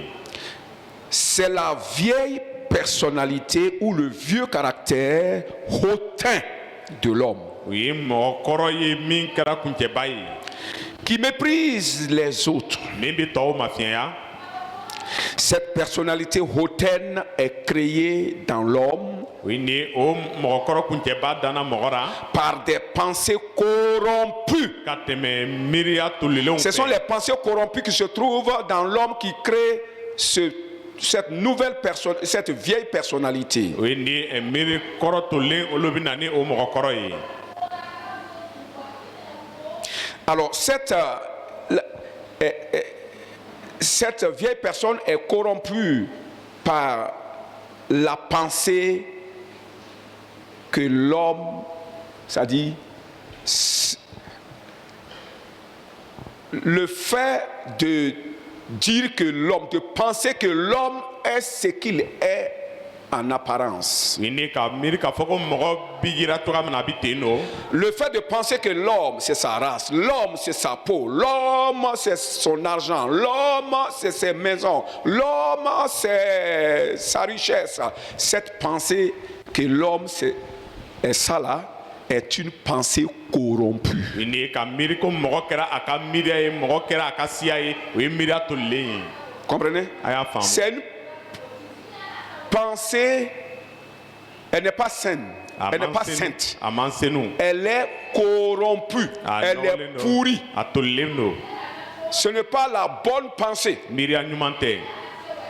C'est la vieille personnalité ou le vieux caractère hautain de l'homme o ye mɔgɔ kɔrɔ ye min kɛra kuncɛba ye. qui méprise les autres. min bi tɔw mafiyɛnya. Cette personnalité hautaine est créée dans l'homme o ye nin o mɔgɔ kɔrɔ kuncɛba danna mɔgɔ la. par des pensées corrompues. ka tɛmɛ miiriya tolilenw Ce sont fɛ. les pensées corrompues qui se trouvent dans l'homme qui crée cette nouvelle personne, cette vieille personnalité. o ye nin miiri kɔrɔ tolilen olu bɛ na ni o mɔgɔ kɔrɔ ye. Alors, cette vieille personne est corrompue par la pensée que l'homme, c'est-à-dire le fait de dire que l'homme, de penser que l'homme est ce qu'il est en apparence. ni ka miiri k'a fɔ ko mɔgɔ bi yira cogoya min na a bi ten nɔ. Le fait de penser que l'homme, c'est sa race, l'homme, c'est sa peau, l'homme, c'est son argent, l'homme, c'est ses maisons, l'homme, c'est sa richesse. Cette pensée que l'homme, est ça là, est une pensée corrompue. ni ka miiri ko mɔgɔ kɛra a ka miiriya ye mɔgɔ kɛra a ka siya ye o ye miiriya tolilen ye. Comprenez? a y'a faamu. C'est une pensée, elle n'est pas saine, elle n'est pas sainte. a man senu. Elle est corrompue, elle est pourrie. a tolilen don. Ce n'est pas la bonne pensée. miiriya ɲuman tɛ.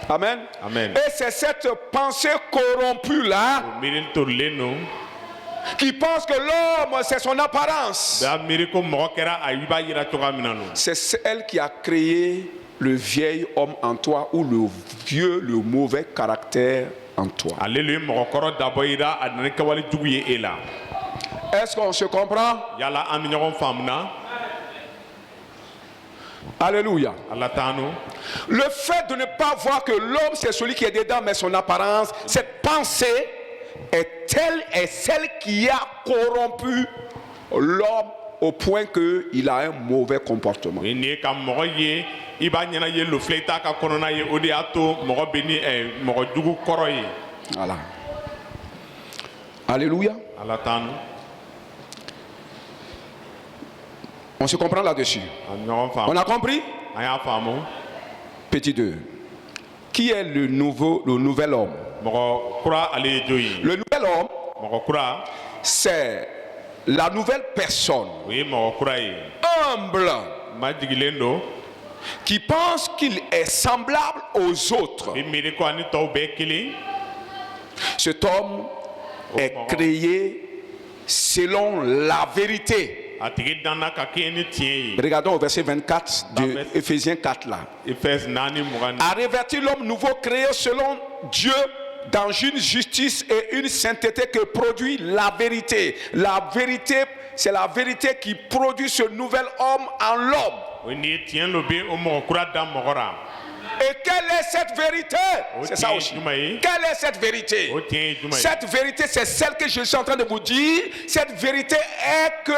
Amen. Amen. Et c'est cette pensée corrompue-là o miiri tolilen don. qui pense que l'homme, c'est son apparence. bɛɛ a miiri ko mɔgɔ kɛra a b'a yira cogoya min na nɔ. C'est elle qui a créé le vieil homme en toi ou le vieux, le mauvais caractère en toi. ale le ye mɔgɔ kɔrɔ dabɔ yira a nana ni kɛwale jugu ye e la. Est-ce qu'on se comprend? yala an bɛ ɲɔgɔn faamuna. Alléluia. ala t'an no. Le fait de ne pas voir que l'homme, c'est celui qui est dedans, mais son apparence, cette pensée est celle qui a corrompu l'homme au point qu'il a un mauvais comportement. o ye nin ye ka mɔgɔ ye i b'a ɲɛna ye lo filɛ i t'a ka kɔnɔna ye o de y'a to mɔgɔ bɛ ni mɔgɔ jugu kɔrɔ ye. Voilà. Alléluia. ala t'an no. On se comprend là-dessus. a bɛ ɲɔgɔn On faamu. a compris? an y'a faamu. Petit 2. Qui est le nouvel homme? mɔgɔ kura ale ye jɔn ye. Le nouvel homme, mɔgɔ kura c'est la nouvelle personne o ye mɔgɔ kura ye. humble majigilen don. qui pense qu'il est semblable aux autres. i miiri ko ani tɔw bɛɛ kelen. Cet homme est créé selon la vérité. a tigi danna ka kɛɲɛ ni tiɲɛ ye. Regardons au verset 24 de Éphésiens 4 là. Efɛsi 4:20. A revêtu l'homme nouveau créé selon Dieu dans une justice et une sainteté que produit la vérité. La vérité, c'est la vérité qui produit ce nouvel homme en l'homme. o ni ye tiɲɛ lo bɛ o mɔgɔ kura da mɔgɔ la. Et quelle est cette vérité? C'est ça aussi. Quelle est cette vérité? Cette vérité, c'est celle que je suis en train de vous dire. Cette vérité est que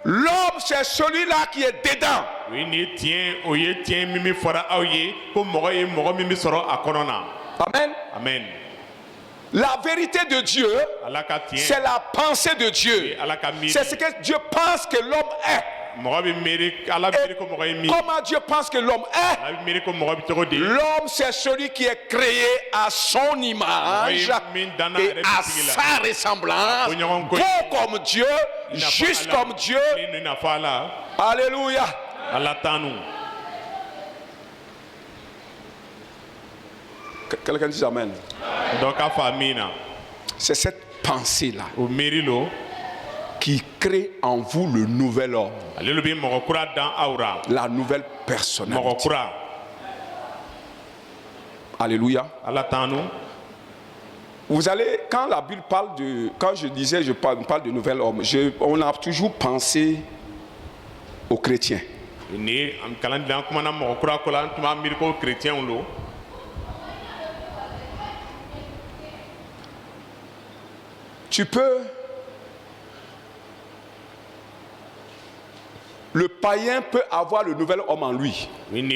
l'homme, c'est celui-là qui est dedans. o ye nin ye tiɲɛ o ye tiɲɛ min bɛ fɔra aw ye ko mɔgɔ ye mɔgɔ min bɛ sɔrɔ a kɔnɔ na. Amen. amen. La vérité de Dieu, ala ka tiɲɛ. c'est la pensée de Dieu. ala ka miiri. C'est ce que Dieu pense que l'homme est. mɔgɔ bɛ miiri ala bɛ miiri ko mɔgɔ ye min. Comment Dieu pense que l'homme est? ala bɛ miiri ko mɔgɔ bɛ cogo di. L'homme, c'est celui qui est créé à son image et à sa ressemblance, beau comme Dieu, juste comme Dieu. ni na fɔ ala. Alléluia. ala t'an no. Quelqu'un dit Amen. dɔ k'a fɔ amina. C'est cette pensée-là o miiri lo. qui crée en vous le nouvel homme, ale lo bɛ mɔgɔ kura dan aw la. la nouvelle mɔgɔ personnalité. kura. Alléluia. ala t'an no. Vous allez, quand la Bible parle de, quand je disais, je parle de nouvel homme, on a toujours pensé aux chrétiens. ni kalan dilan kuma na mɔgɔ kura ko la an tun b'a miiri ko chrétienw lo. Tu peux Le païen peut avoir le nouvel homme en lui. Une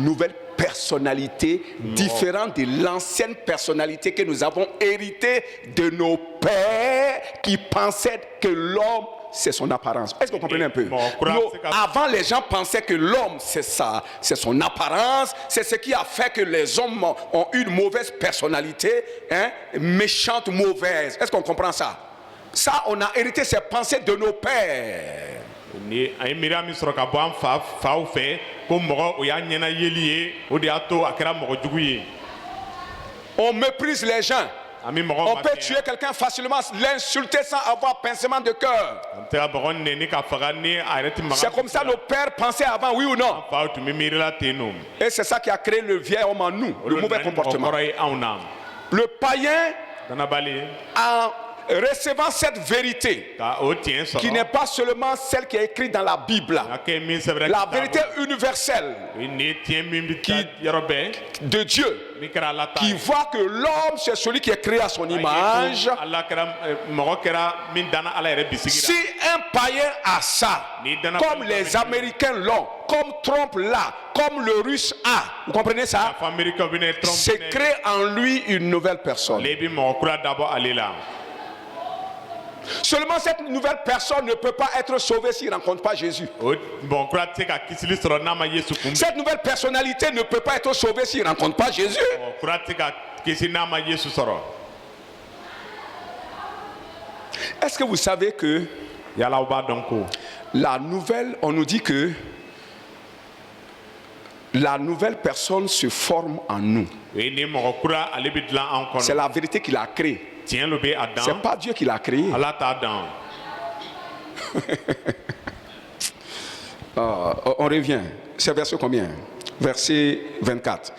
nouvelle personnalité différente de l'ancienne personnalité que nous avons héritée de nos pères qui pensaient que l'homme c'est son apparence. Est-ce que vous comprenez un peu? Avant, les gens pensaient que l'homme c'est ça, c'est son apparence, c'est ce qui a fait que les hommes ont une mauvaise personnalité, méchante, mauvaise. Est-ce qu'on comprend ça? Ça, on a hérité ces pensées de nos pères. On méprise les gens. On peut tuer quelqu'un facilement, l'insulter sans avoir pincement de cœur. C'est comme ça nos pères pensaient avant, oui ou non? Et c'est ça qui a créé le vieil homme en nous, le mauvais comportement. Le païen a recevant cette vérité qui n'est pas seulement celle qui est écrite dans la Bible, la vérité universelle de Dieu, qui voit que l'homme c'est celui qui est créé à son image. Si un païen a ça, comme les Américains l'ont, comme Trump l'a, comme le Russe a, vous comprenez ça? C'est créé en lui une nouvelle personne. Seulement cette nouvelle personne ne peut pas être sauvée s'il ne rencontre pas Jésus. Cette nouvelle personnalité ne peut pas être sauvée s'il ne rencontre pas Jésus. Est-ce que vous savez que la nouvelle, on nous dit que la nouvelle personne se forme en nous. C'est la vérité qu'il a créée. C'est pas Dieu qui l'a créé. On revient. C'est verset combien? Verset 24.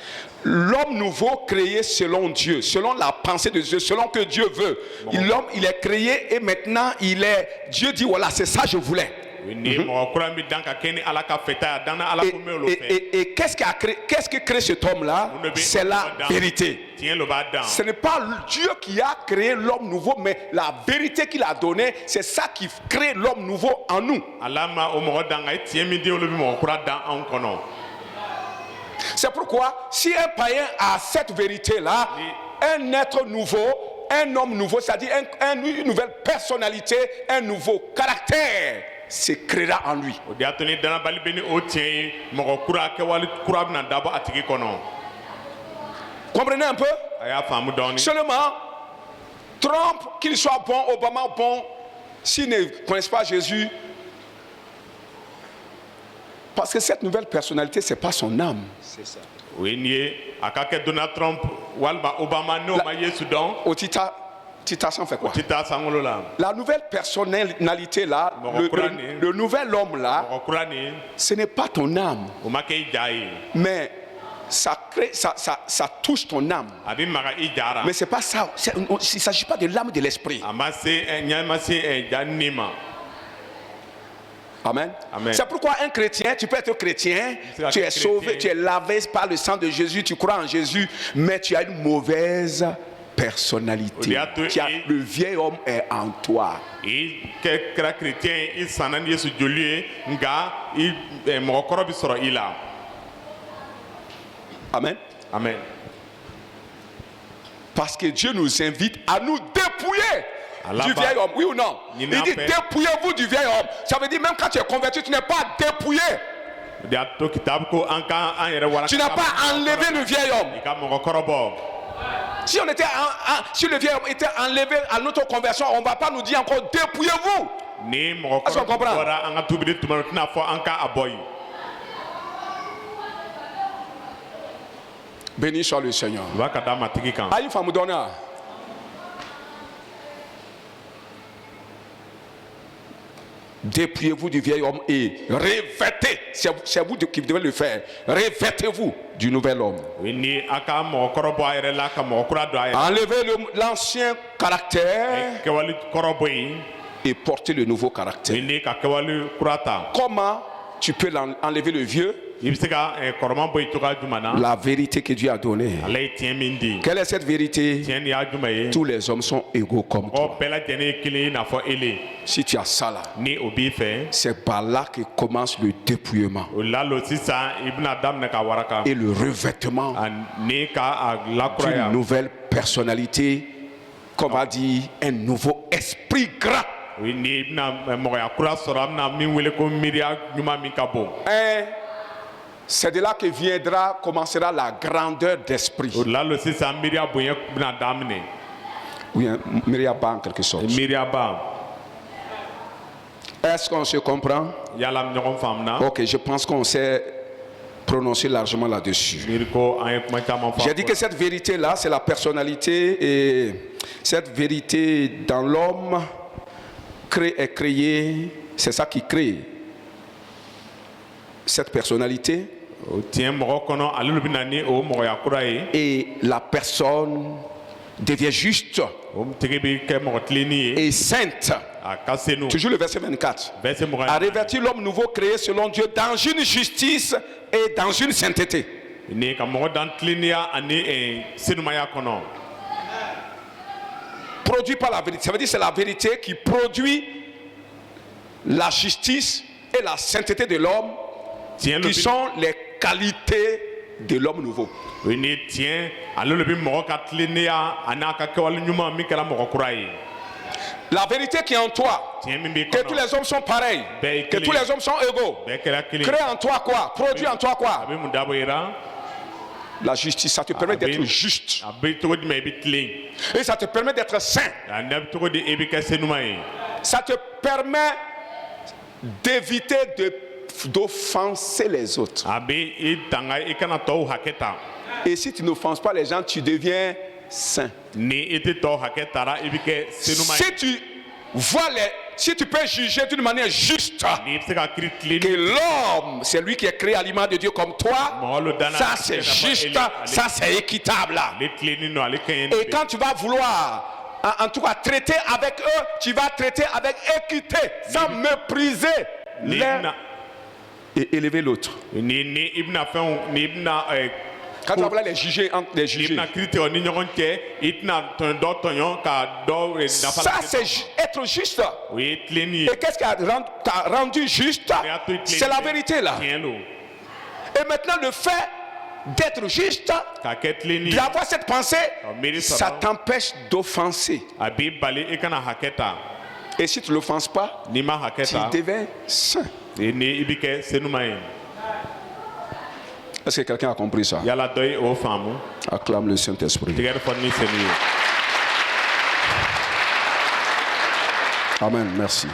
L'homme nouveau créé selon Dieu, selon la pensée de Dieu, selon que Dieu veut. L'homme, il est créé et maintenant Dieu dit voilà, c'est ça que je voulais. Et qu'est-ce qui crée cet homme-là? C'est la vérité. Ce n'est pas Dieu qui a créé l'homme nouveau, mais la vérité qu'il a donnée, c'est ça qui crée l'homme nouveau en nous. C'est pourquoi, si un païen a cette vérité-là, un être nouveau, un homme nouveau, c'est-à-dire une nouvelle personnalité, un nouveau caractère, se créera en lui. Comprenez un peu? Seulement, Trump, qu'il soit bon, Obama bon, s'ils ne connaissent pas Jésus, parce que cette nouvelle personnalité, ce n'est pas son âme. C'est ça. Donald Trump, Obama, Tita, ça fait quoi? La nouvelle personnalité là, le nouvel homme là, ce n'est pas ton âme, mais ça touche ton âme. Mais c'est pas ça. Il ne s'agit pas de l'âme et de l'esprit. Amen. C'est pourquoi un chrétien, tu peux être chrétien, tu es sauvé, tu es lavé par le sang de Jésus, tu crois en Jésus, mais tu as une mauvaise personnalité. Le vieil homme est en toi. Amen. Amen. Parce que Dieu nous invite à nous dépouiller du vieil homme, oui ou non? Il dit dépouillez-vous du vieil homme. Ça veut dire même quand tu es converti, tu n'es pas dépouillé. Tu n'as pas enlevé le vieil homme. Si le vieil homme était enlevé à notre conversion, on ne va pas nous dire encore dépouillez-vous. Est-ce qu'on comprend? Béni soit le Seigneur. Aïe Famoudona. Dépouillez-vous du vieil homme et revêtez. C'est vous qui devez le faire. Revêtez-vous du nouvel homme. Enlevez l'ancien caractère et portez le nouveau caractère. Comment tu peux enlever le vieux? La vérité que Dieu a donnée. Quelle est cette vérité? Tous les hommes sont égaux comme toi. Si tu as ça là, c'est par là que commence le dépouillement et le revêtement d'une nouvelle personnalité, comme a dit, un nouveau esprit grand. C'est de là que commencera la grandeur d'esprit. Oui, Myriaba en quelque sorte. Est-ce qu'on se comprend? Ok, je pense qu'on s'est prononcé largement là-dessus. J'ai dit que cette vérité-là, c'est la personnalité, et cette vérité dans l'homme est créée, c'est ça qui crée cette personnalité. Et la personne devient juste et sainte. Toujours le verset 24. À revêtir l'homme nouveau créé selon Dieu dans une justice et dans une sainteté. Produit par la vérité. Ça veut dire que c'est la vérité qui produit la justice et la sainteté de l'homme, qui sont les qualités de l'homme nouveau. La vérité qui est en toi, que tous les hommes sont pareils, que tous les hommes sont égaux, crée en toi quoi? Produit en toi quoi? La justice, ça te permet d'être juste. Et ça te permet d'être saint. Ça te permet d'éviter d'offenser les autres. Et si tu n'offenses pas les gens, tu deviens saint. Si tu peux juger d'une manière juste que l'homme, c'est lui qui est créé à l'image de Dieu comme toi, ça c'est juste, ça c'est équitable. Et quand tu vas vouloir, en tout cas, traiter avec eux, tu vas traiter avec équité, sans mépriser l'un et élever l'autre. Quand tu vas vouloir les juger, ça c'est être juste. Et qu'est-ce qui a rendu juste? C'est la vérité là. Et maintenant le fait d'être juste, d'avoir cette pensée, ça t'empêche d'offenser. Et si tu ne l'offenses pas, tu deviens saint. Est-ce que quelqu'un a compris ça? Acclame le Saint-Esprit. Amen, merci.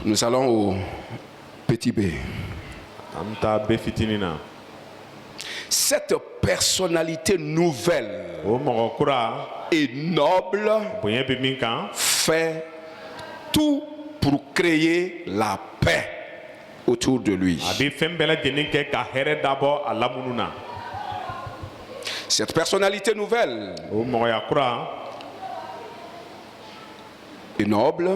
Nous allons au petit B. Cette personnalité nouvelle et noble fait tout pour créer la paix autour de lui. Cette personnalité nouvelle et noble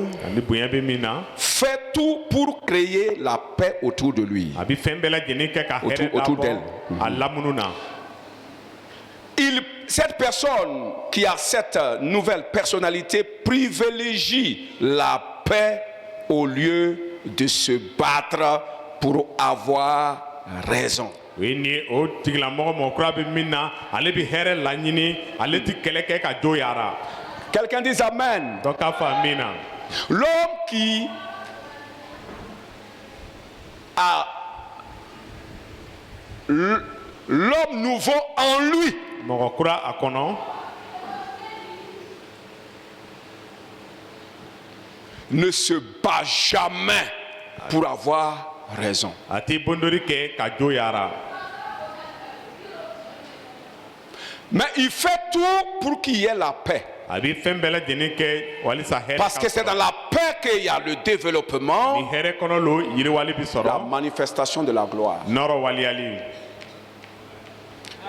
fait tout pour créer la paix autour de lui, autour d'elle. Cette personne qui a cette nouvelle personnalité privilégie la paix au lieu de se battre pour avoir raison. Quelqu'un dit Amen. L'homme qui a l'homme nouveau en lui ne se bat jamais pour avoir raison. Mais il fait tout pour qu'il y ait la paix. Parce que c'est dans la paix qu'il y a le développement, la manifestation de la gloire.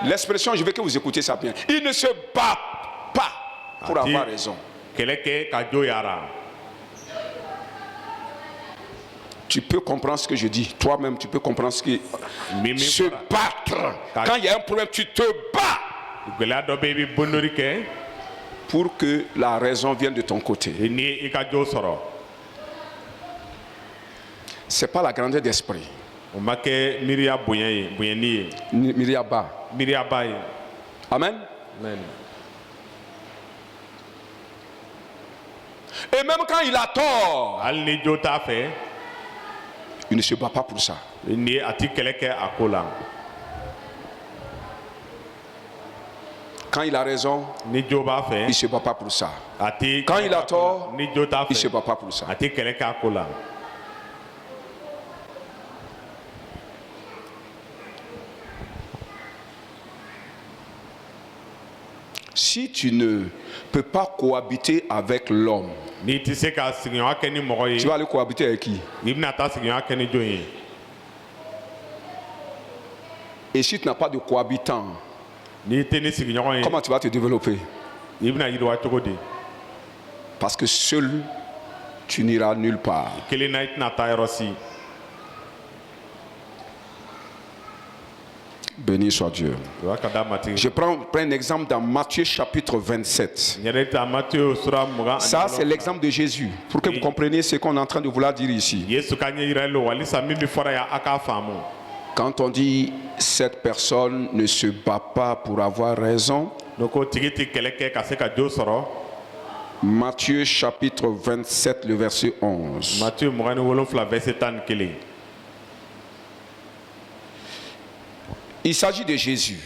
L'expression, je veux que vous écoutiez ça bien. Il ne se bat pas pour avoir raison. Tu peux comprendre ce que je dis. Toi-même, tu peux comprendre ce que... Se battre. Quand il y a un problème, tu te bats pour que la raison vienne de ton côté. C'est pas la grandeur d'esprit. Miriaba. Amen. Amen. Et même quand il a tort, il ne se bat pas pour ça. Quand il a raison, il ne se bat pas pour ça. Quand il a tort, il ne se bat pas pour ça. Si tu ne peux pas cohabiter avec l'homme, tu vas aller cohabiter avec qui? Et si tu n'as pas de cohabitant, comment tu vas te développer? Parce que seul, tu n'iras nulle part. Béni soit Dieu. Je prends un exemple dans Matthieu chapitre 27. Ça, c'est l'exemple de Jésus. Pour que vous compreniez ce qu'on est en train de vouloir dire ici. Quand on dit cette personne ne se bat pas pour avoir raison, Matthieu chapitre 27, le verset 11. Il s'agit de Jésus.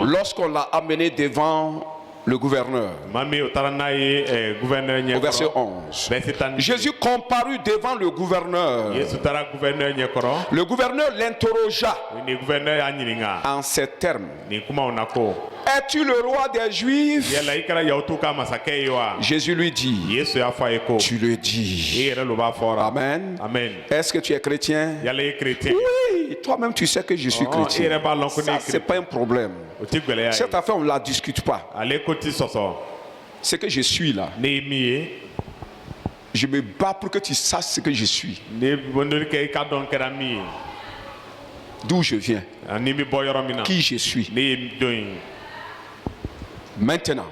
Lorsqu'on l'a amené devant le gouverneur, au verset 11, Jésus comparut devant le gouverneur. Le gouverneur l'interrogea en ces termes: es-tu le roi des Juifs? Jésus lui dit: tu le dis. Amen. Est-ce que tu es chrétien? Oui, toi-même tu sais que je suis chrétien. Ça, c'est pas un problème. Cette affaire, on ne la discute pas. C'est que je suis là. Je me bats pour que tu saches ce que je suis. D'où je viens. Qui je suis. Maintenant.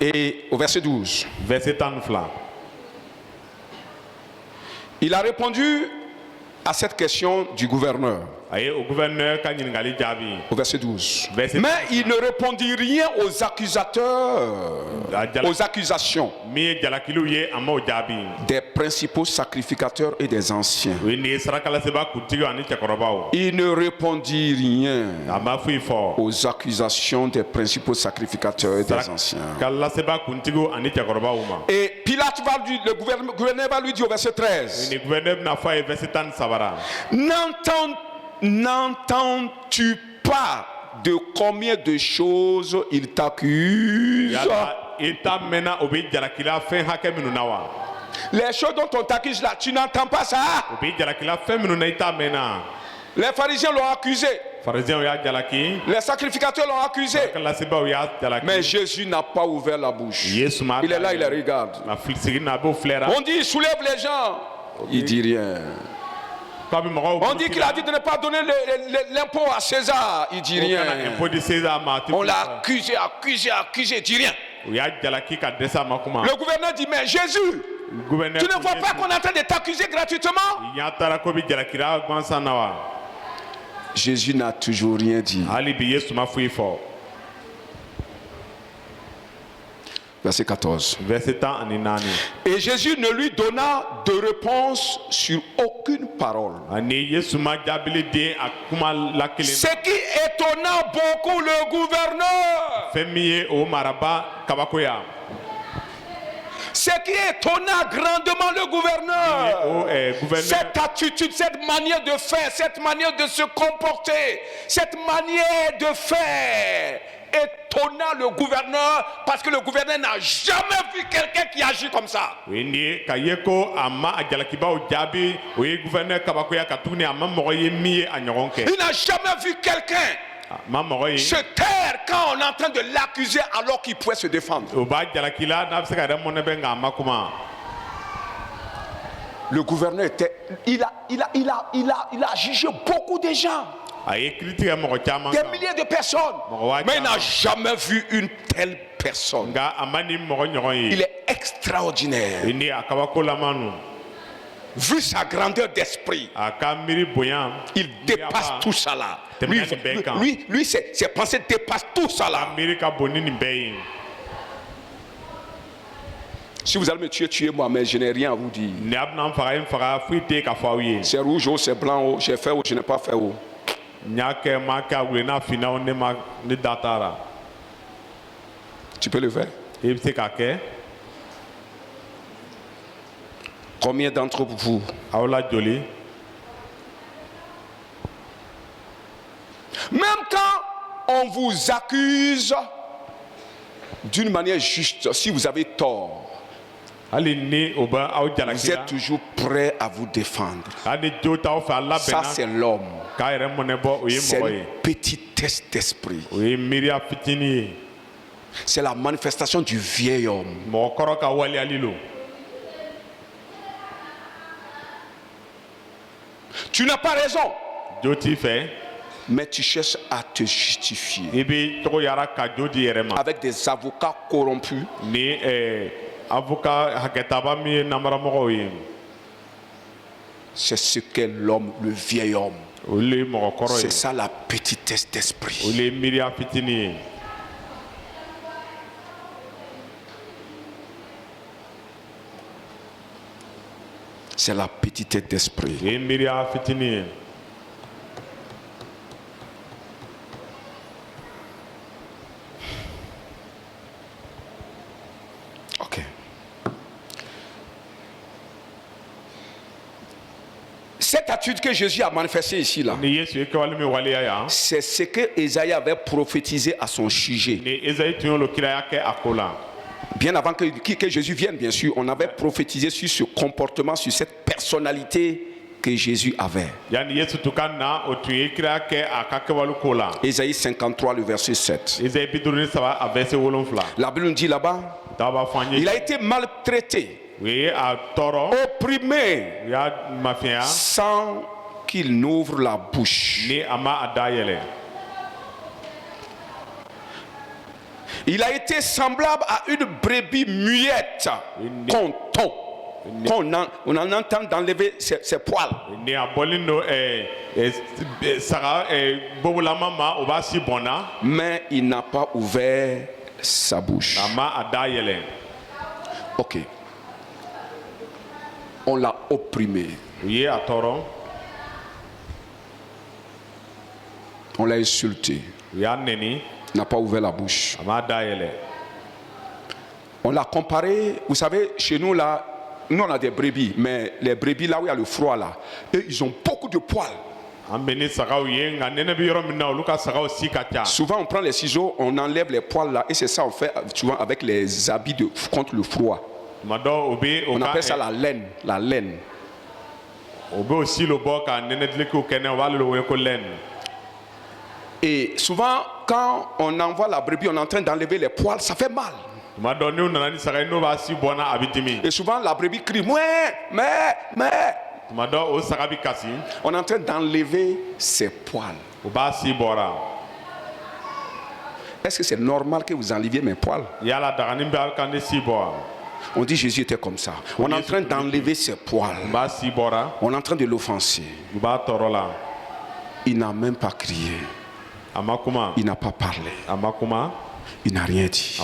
Et au verset 12. Il a répondu à cette question du gouverneur. Au verset 12. Mais il ne répondit rien aux accusateurs, aux accusations des principaux sacrificateurs et des anciens. Il ne répondit rien aux accusations des principaux sacrificateurs et des anciens. Et Pilate le gouverneur va lui dire au verset 13: N'entends-tu pas de combien de choses il t'accuse? Les choses dont on t'accuse là, tu n'entends pas ça? Les pharisiens l'ont accusé. Les sacrificateurs l'ont accusé. Mais Jésus n'a pas ouvert la bouche. Il est là, il les regarde. On dit il soulève les gens. Il dit rien. On dit qu'il a dit de ne pas donner l'impôt à César. Il dit rien. On l'a accusé, il dit rien. Le gouverneur dit: mais Jésus, tu ne vois pas qu'on est en train de t'accuser gratuitement? Jésus n'a toujours rien dit. Verset 14. Et Jésus ne lui donna de réponse sur aucune parole. Ce qui étonna beaucoup le gouverneur. Ce qui étonna grandement le gouverneur, cette attitude, cette manière de faire, cette manière de se comporter, cette manière de faire étonna le gouverneur, parce que le gouverneur n'a jamais vu quelqu'un qui agit comme ça. Il n'a jamais vu quelqu'un se taire quand on est en train de l'accuser alors qu'il pouvait se défendre. Le gouverneur il a jugé beaucoup de gens. Des milliers de personnes. Mais il n'a jamais vu une telle personne. Il est extraordinaire. Vu sa grandeur d'esprit, il dépasse tout ça là. Lui, ses pensées dépassent tout ça là. Si vous allez me tuer, tuez-moi, mais je n'ai rien à vous dire. C'est rouge, c'est blanc, j'ai fait ou je n'ai pas fait. Tu peux le faire? Combien d'entre vous même quand on vous accuse d'une manière juste, si vous avez tort, vous êtes toujours prêt à vous défendre. Ça, c'est l'homme. C'est une petitesse d'esprit. C'est la manifestation du vieil homme. Tu n'as pas raison. Mais tu cherches à te justifier avec des avocats corrompus. C'est ce qu'est l'homme, le vieil homme. C'est ça la petitesse d'esprit. C'est la petitesse d'esprit. Ok. Cette attitude que Jésus a manifestée ici là, c'est ce que Ésaïe avait prophétisé à son sujet. Bien avant que Jésus vienne, bien sûr, on avait prophétisé sur ce comportement, sur cette personnalité que Jésus avait. Ésaïe 53, le verset 7. La Bible nous dit là-bas, il a été maltraité, opprimé, sans qu'il n'ouvre la bouche. Il a été semblable à une brebis muette qu'on en entend d'enlever ses poils. Mais il n'a pas ouvert sa bouche. Ok. On l'a opprimé. On l'a insulté. N'a pas ouvert la bouche. On l'a comparé, vous savez, chez nous là, nous on a des brebis, mais les brebis là où il y a le froid là, eux, ils ont beaucoup de poils. Souvent on prend les ciseaux, on enlève les poils là, et c'est ça on fait souvent avec les habits contre le froid. On appelle ça la laine. La laine. Et souvent, quand on envoie la brebis, on est en train d'enlever les poils, ça fait mal. Et souvent, la brebis crie, mais. On est en train d'enlever ses poils. Est-ce que c'est normal que vous enleviez mes poils? On dit Jésus était comme ça. On est en train d'enlever ses poils. On est en train de l'offenser. Il n'a même pas crié. Il n'a pas parlé. Il n'a rien dit.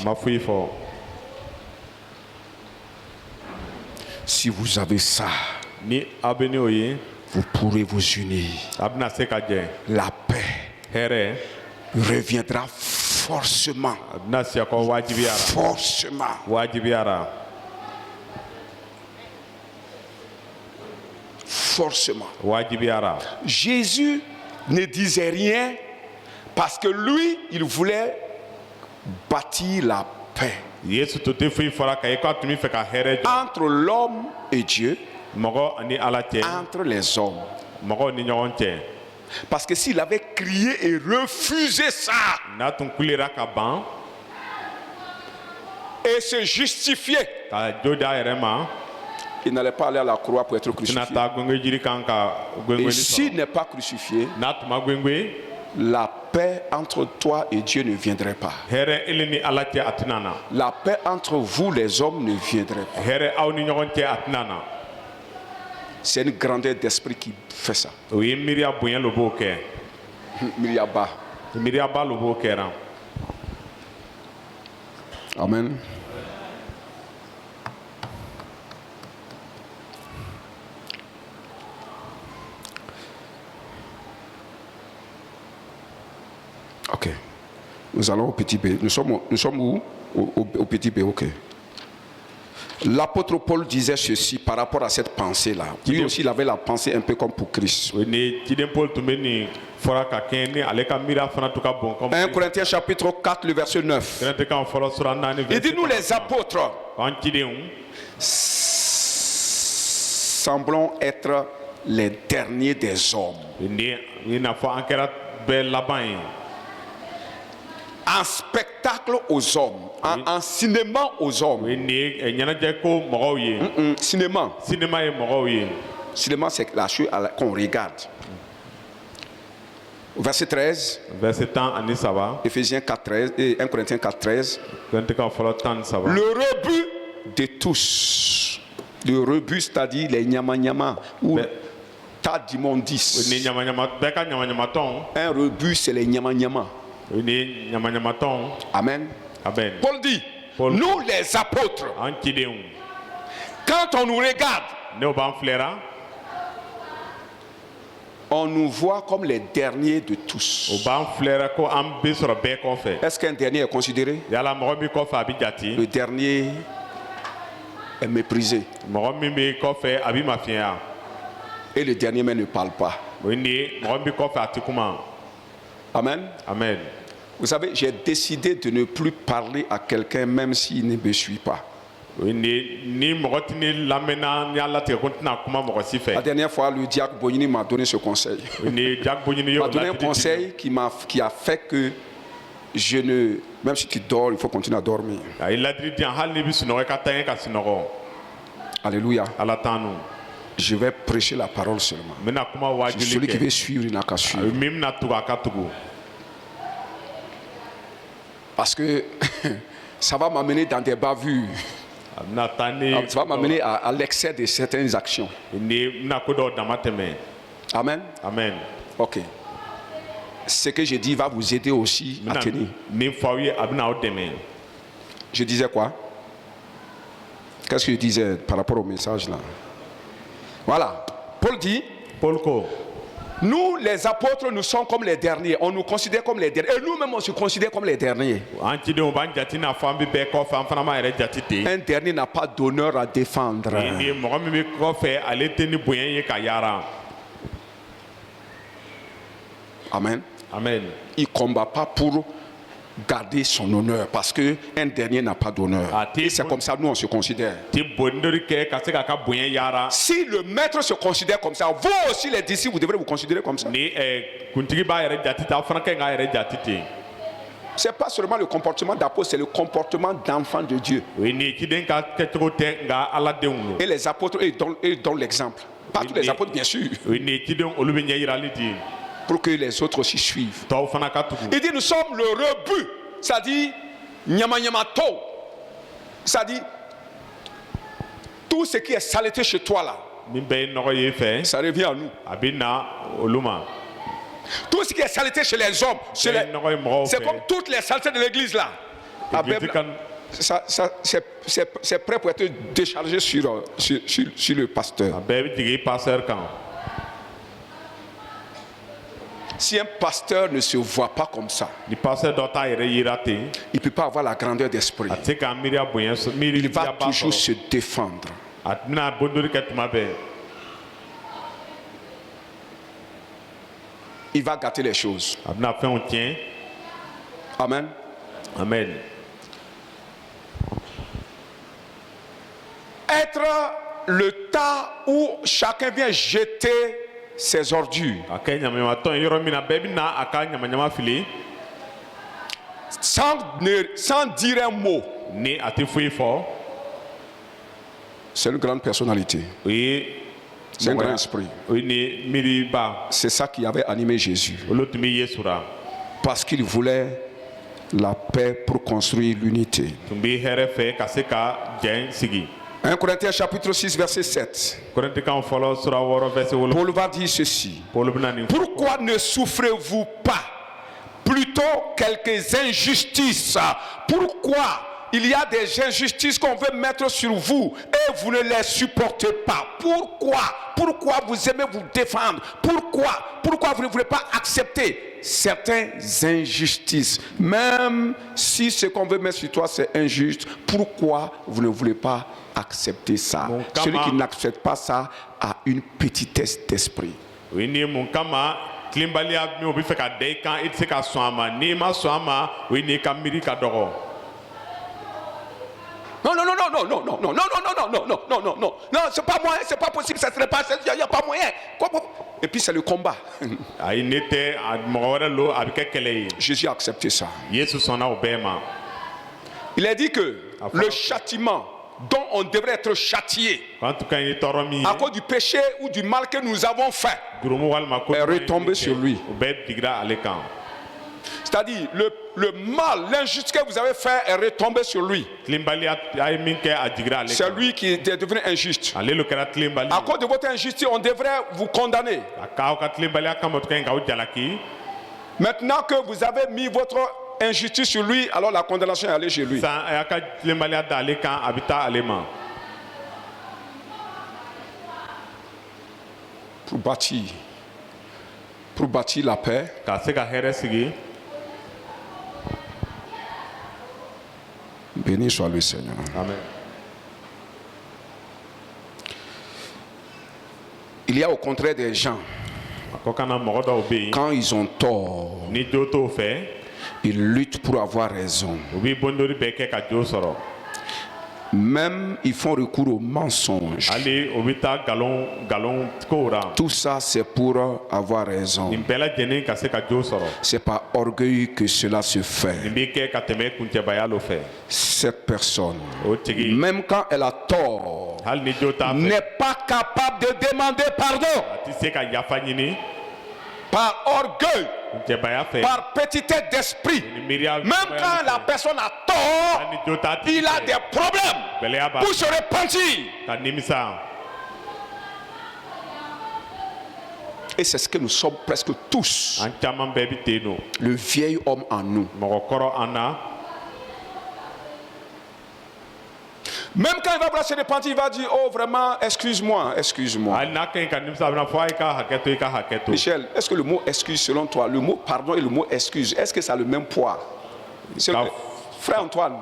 Si vous avez ça, vous pourrez vous unir. La paix reviendra forcément. Forcément. Jésus ne disait rien parce que lui, il voulait bâtir la paix entre l'homme et Dieu, entre les hommes. Parce que s'il avait crié et refusé ça et se justifier, il n'allait pas aller à la croix pour être crucifié. Et s'il n'est pas crucifié, la paix entre toi et Dieu ne viendrait pas. La paix entre vous les hommes ne viendrait pas. C'est une grandeur d'esprit qui fait ça. Miriaba. Amen. Ok. Nous allons au petit B. Nous sommes où? Au petit B, ok. L'apôtre Paul disait ceci par rapport à cette pensée-là. Lui aussi, il avait la pensée un peu comme pour Christ. 1 Corinthiens chapitre 4, le verset 9. Il dit, nous les apôtres, semblons être les derniers des hommes. En spectacle aux hommes, en cinéma aux hommes. Cinéma. Cinéma, c'est la chose qu'on regarde. Verset 13. Éphésiens 4, 13 et 1 Corinthiens 4, 13. Le rebut de tous. Le rebut, c'est-à-dire les nyama ou tas d'immondices. Un rebut, c'est les nyama. Amen. Amen. Paul dit, nous les apôtres, quand on nous regarde, on nous voit comme les derniers de tous. Est-ce qu'un dernier est considéré? Le dernier est méprisé. Et le dernier même ne parle pas. Amen. Amen. Vous savez, j'ai décidé de ne plus parler à quelqu'un même s'il ne me suit pas. La dernière fois, le diacre Bonini m'a donné ce conseil. Il m'a donné un conseil qui a fait que je ne... Même si tu dors, il faut continuer à dormir. Alléluia. Je vais prêcher la parole seulement. Celui qui veut suivre, il n'a qu'à suivre. Parce que ça va m'amener dans des bavures. Ça va m'amener à l'excès de certaines actions. Amen. Amen. Ok. Ce que j'ai dit va vous aider aussi à tenir. Je disais quoi? Qu'est-ce que je disais par rapport au message là? Voilà. Paul dit, nous les apôtres, nous sommes comme les derniers. On nous considère comme les derniers. Et nous-mêmes, on se considère comme les derniers. Un dernier n'a pas d'honneur à défendre. Amen. Amen. Il ne combat pas pour garder son honneur parce qu'un dernier n'a pas d'honneur. Et c'est comme ça nous on se considère. Si le maître se considère comme ça, vous aussi les disciples, vous devrez vous considérer comme ça. C'est pas seulement le comportement d'apôtre, c'est le comportement d'enfant de Dieu. Et les apôtres, ils donnent l'exemple. Pas tous les apôtres, bien sûr. Pour que les autres aussi suivent. Il dit nous sommes le rebut, c'est-à-dire nyama-nyama-to, c'est-à-dire tout ce qui est saleté chez toi là, ça revient à nous. Tout ce qui est saleté chez les hommes, c'est comme toutes les saletés de l'église là. C'est prêt pour être déchargé sur le pasteur. Si un pasteur ne se voit pas comme ça, il ne peut pas avoir la grandeur d'esprit. Il va toujours se défendre. Il va gâter les choses. Amen. Amen. Être le tas où chacun vient jeter ses ordures. Sans dire un mot. C'est une grande personnalité. Oui. C'est un grand esprit. Oui, ni miriba. C'est ça qui avait animé Jésus. Olotumi yesura. Parce qu'il voulait la paix pour construire l'unité. Tumbi herefe kaseka jen sigi. 1 Corinthiens chapitre 6 verset 7. Korintikan folo sura woro verset wolo. Paul va dire ceci. Paul binani. Pourquoi ne souffrez-vous pas plutôt quelques injustices? Pourquoi il y a des injustices qu'on veut mettre sur vous et vous ne les supportez pas? Pourquoi vous aimez vous défendre? Pourquoi vous ne voulez pas accepter certaines injustices? Même si ce qu'on veut mettre sur toi c'est injuste, pourquoi vous ne voulez pas accepter ça? Celui qui n'accepte pas ça a une petitesse d'esprit. Oui, ni mon kama klimbalia mi obi fe ka dei kan it se ka soama ni ma soama oui ni ka miri ka dogo. Non, c'est pas moyen, c'est pas possible, ça serait pas, il n'y a pas moyen. Et puis c'est le combat. Jésus a accepté ça. Il a dit que le châtiment dont on devrait être châtié à cause du péché ou du mal que nous avons fait est retombé sur lui. C'est-à-dire, le mal, l'injustice que vous avez fait est retombé sur lui. C'est lui qui est devenu injuste. À cause de votre injustice, on devrait vous condamner. Maintenant que vous avez mis votre injustice sur lui, alors la condamnation est allée chez lui. Pour bâtir la paix, béni soit le Seigneur. Amen. Il y a au contraire des gens, quand ils ont tort, ils luttent pour avoir raison. Même ils font recours au mensonge. Tout ça c'est pour avoir raison. C'est par orgueil que cela se fait. Cette personne, même quand elle a tort, n'est pas capable de demander pardon. Par orgueil, par petitesse d'esprit, même quand la personne a tort, il a des problèmes pour se repentir. Et c'est ce que nous sommes presque tous. Le vieil homme en nous. Même quand il va vouloir se repentir, il va dire, oh vraiment, excuse-moi. Michel, est-ce que le mot excuse selon toi, le mot pardon et le mot excuse, est-ce que ça a le même poids? Frère Antoine,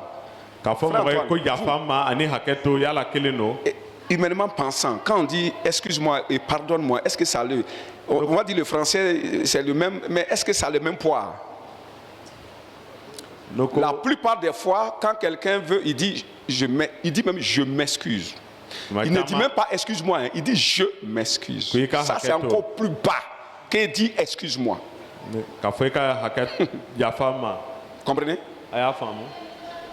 humainement pensant, quand on dit excuse-moi et pardonne-moi, est-ce que ça le... On va dire le français, c'est le même, mais est-ce que ça a le même poids? La plupart des fois, quand quelqu'un veut, il dit même je m'excuse. Il ne dit même pas excuse-moi, il dit je m'excuse. Ça c'est encore plus bas qu'il dit excuse-moi. Comprenez?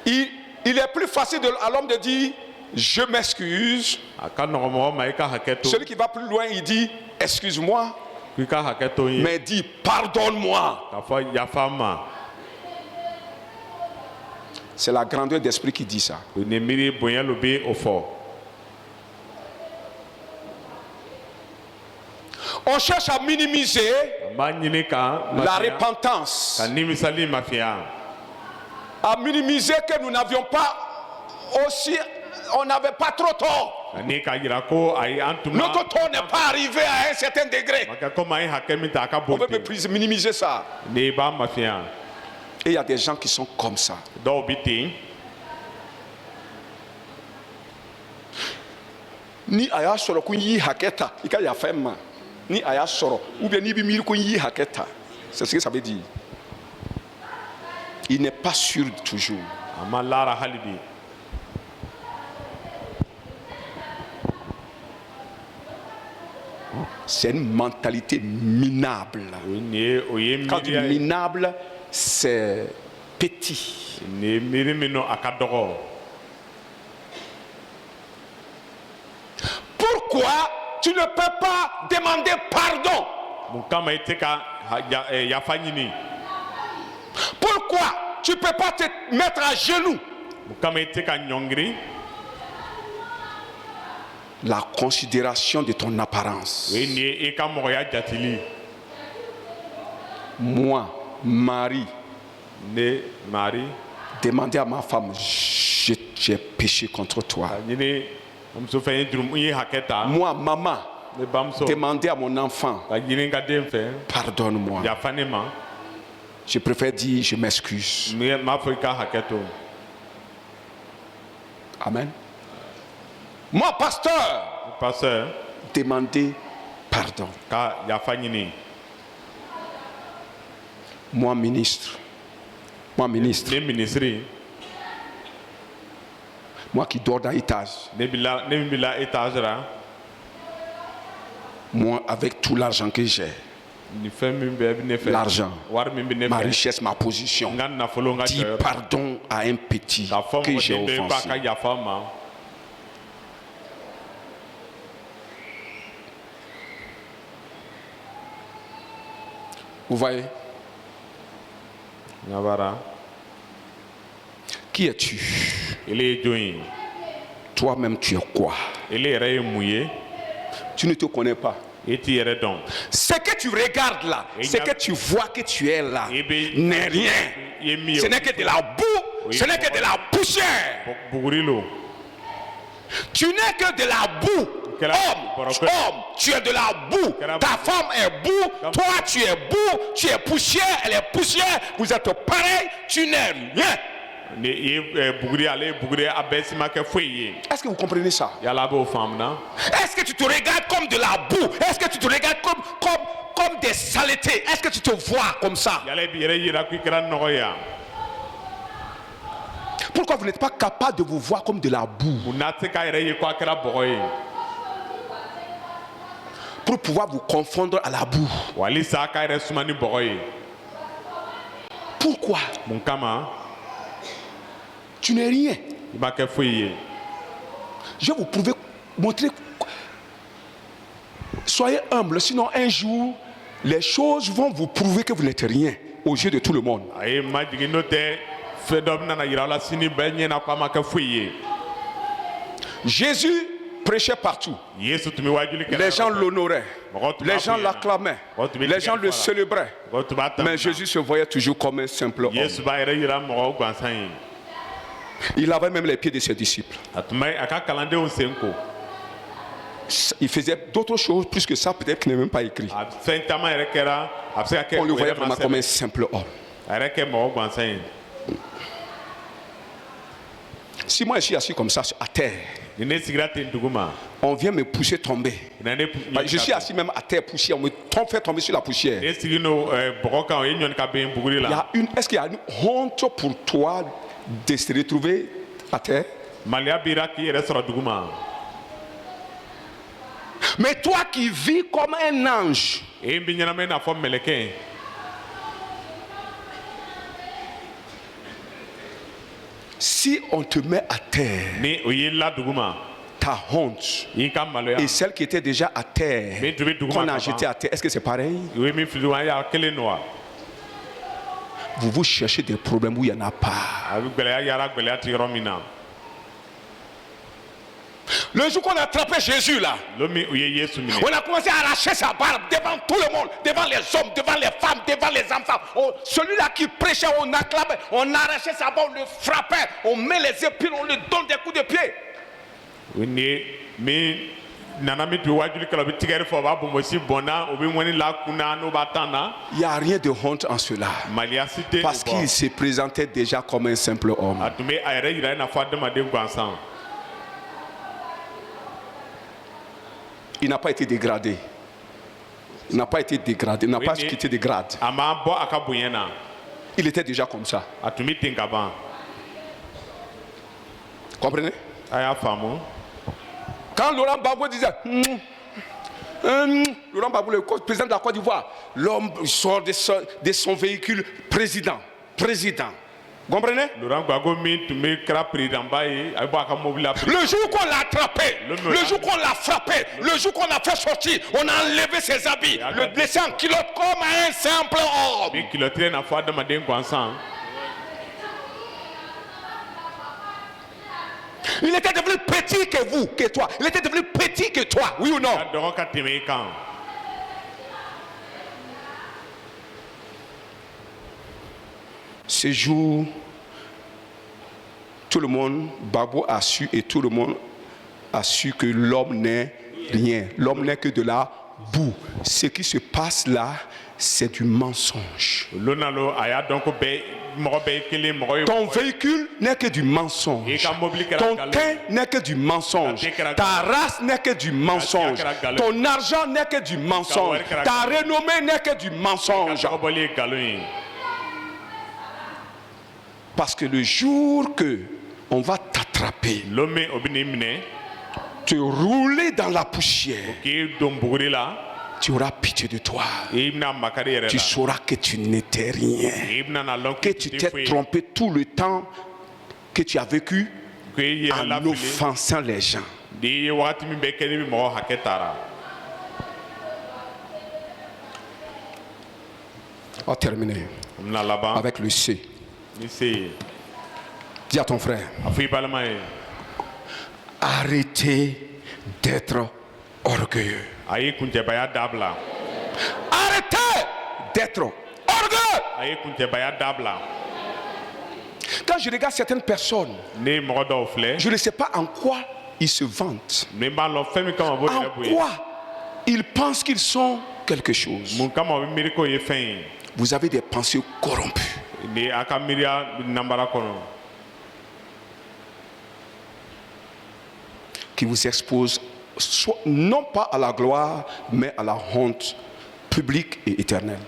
Il est plus facile à l'homme de dire je m'excuse. Celui qui va plus loin, il dit excuse-moi, mais dit pardonne-moi. C'est la grandeur d'esprit qui dit ça. On cherche à minimiser la repentance, à minimiser que nous n'avions pas aussi, on n'avait pas trop tort. Notre tort n'est pas arrivé à un certain degré. On peut minimiser ça. Et il y a des gens qui sont comme ça. Ni aya soro kun yi haketa ika ya fema ni aya soro ou bien ni bi miri kun yi haketa, c'est ce que ça veut dire. Il n'est pas sûr toujours. C'est une mentalité minable. Quand tu dis minable, c'est petit. Pourquoi tu ne peux pas demander pardon? Pourquoi tu ne peux pas te mettre à genoux? La considération de ton apparence. Moi, Marie, demandez à ma femme, j'ai péché contre toi. Moi, maman, demandez à mon enfant, pardonne-moi. Je préfère dire, je m'excuse. Amen. Moi, pasteur, demandez pardon. Moi, ministre, moi qui dors dans l'étage, moi avec tout l'argent que j'ai, l'argent, ma richesse, ma position, dis pardon à un petit que j'ai offensé. Vous voyez? Qui es-tu? Toi-même, tu es quoi? Tu ne te connais pas. Ce que tu regardes là, ce que tu vois que tu es là, n'est rien. Ce n'est que de la boue, ce n'est que de la poussière. Tu n'es que de la boue. Homme, tu es de la boue. Ta femme est boue. Toi, tu es boue. Tu es poussière. Elle est poussière. Vous êtes pareil. Tu n'es rien. Est-ce que vous comprenez ça? Est-ce que tu te regardes comme de la boue? Est-ce que tu te regardes comme des saletés? Est-ce que tu te vois comme ça? Pourquoi vous n'êtes pas capable de vous voir comme de la boue? Pour pouvoir vous confondre à la boue. Pourquoi? Tu n'es rien. Je vais vous prouver, montrer. Soyez humble, sinon un jour, les choses vont vous prouver que vous n'êtes rien aux yeux de tout le monde. Jésus prêchait partout. Les gens l'honoraient. Les gens l'acclamaient. Les gens le célébraient. Mais Jésus se voyait toujours comme un simple homme. Il avait même les pieds de ses disciples. Il faisait d'autres choses plus que ça, peut-être qu'il n'est même pas écrit. On le voyait vraiment comme un simple homme. Si moi je suis assis comme ça à terre, on vient me pousser tomber. Je suis assis même à terre poussière, on me fait tomber sur la poussière. Est-ce qu'il y a une honte pour toi de se retrouver à terre? Mais toi qui vis comme un ange, si on te met à terre, ta honte et celle qui était déjà à terre, qu'on a jeté à terre, est-ce que c'est pareil? Vous cherchez des problèmes où il n'y en a pas. Le jour qu'on a attrapé Jésus là, on a commencé à arracher sa barbe devant tout le monde, devant les hommes, devant les femmes, devant les enfants. Celui-là qui prêchait, on acclamait, on arrachait sa barbe, on le frappait, on met les épines, on lui donne des coups de pied. Il n'y a rien de honte en cela. Parce qu'il se présentait déjà comme un simple homme. Il n'a pas été dégradé. Il n'a pas été dégradé. Il n'a pas quitté de grade. Il était déjà comme ça. Comprenez? Quand Laurent Gbagbo disait Laurent Gbagbo, le président de la Côte d'Ivoire, l'homme sort de son véhicule, président. Vous comprenez? Le jour qu'on l'a attrapé, le jour qu'on l'a frappé, le jour qu'on l'a fait sortir, on a enlevé ses habits, le blessé en culotte comme un simple homme. Il était devenu petit que vous, que toi. Il était devenu petit que toi, oui ou non? Ce jour, tout le monde, Babo a su et tout le monde a su que l'homme n'est rien. L'homme n'est que de la boue. Ce qui se passe là, c'est du mensonge. Ton véhicule n'est que du mensonge. Ton teint n'est que du mensonge. Ta race n'est que du mensonge. Ton argent n'est que du mensonge. Ta renommée n'est que du mensonge. Parce que le jour que on va t'attraper, te rouler dans la poussière, tu auras pitié de toi. Tu sauras que tu n'étais rien, que tu t'es trompé tout le temps que tu as vécu en offensant les gens. On va terminer avec le C. Dis à ton frère, arrêtez d'être orgueilleux. Arrêtez d'être orgueilleux. Quand je regarde certaines personnes, je ne sais pas en quoi ils se vantent, en quoi ils pensent qu'ils sont quelque chose. Vous avez des pensées corrompues. Qui vous expose non pas à la gloire, mais à la honte publique et éternelle.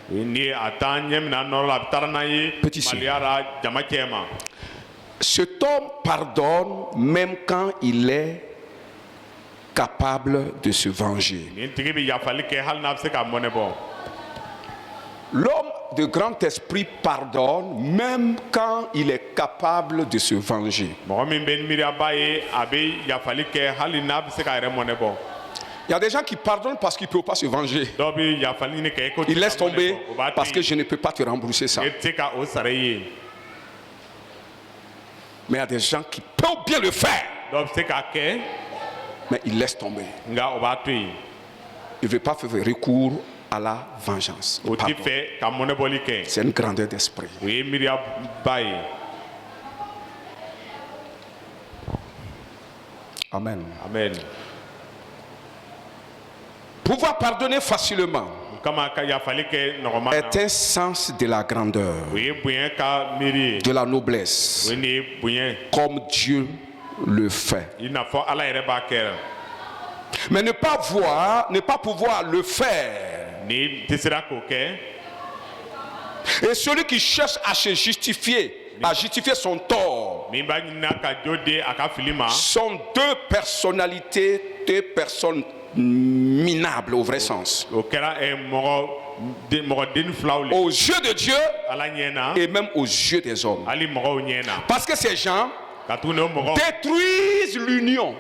Petit C. Cet homme pardonne même quand il est capable de se venger. L'homme de grand esprit pardonne même quand il est capable de se venger. Il y a des gens qui pardonnent parce qu'ils ne peuvent pas se venger. Ils laissent tomber parce que je ne peux pas te rembourser ça. Mais il y a des gens qui peuvent bien le faire, mais ils laissent tomber. Ils ne veulent pas faire recours à la vengeance. C'est une grandeur d'esprit. Amen. Amen. Pouvoir pardonner facilement est un sens de la grandeur, de la noblesse, comme Dieu le fait. Mais ne pas pouvoir le faire. Et celui qui cherche à se justifier, à justifier son tort, sont deux personnalités, deux personnes minables au vrai sens. Aux yeux de Dieu et même aux yeux des hommes. Parce que ces gens détruisent l'union,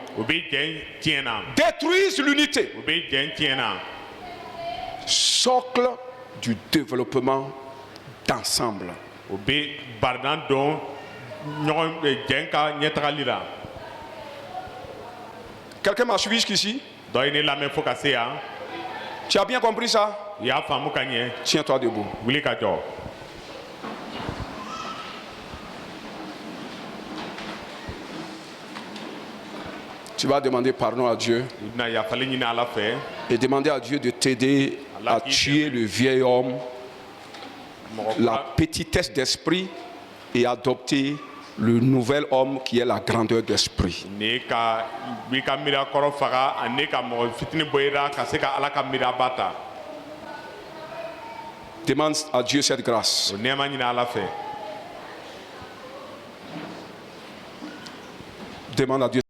détruisent l'unité, socle du développement d'ensemble. Quelqu'un m'a suivi jusqu'ici? Tu as bien compris ça? Tiens-toi debout. Tu vas demander pardon à Dieu et demander à Dieu de t'aider à tuer le vieil homme, la petitesse d'esprit, et adopter le nouvel homme qui est la grandeur d'esprit. Demande à Dieu cette grâce. Demande à Dieu.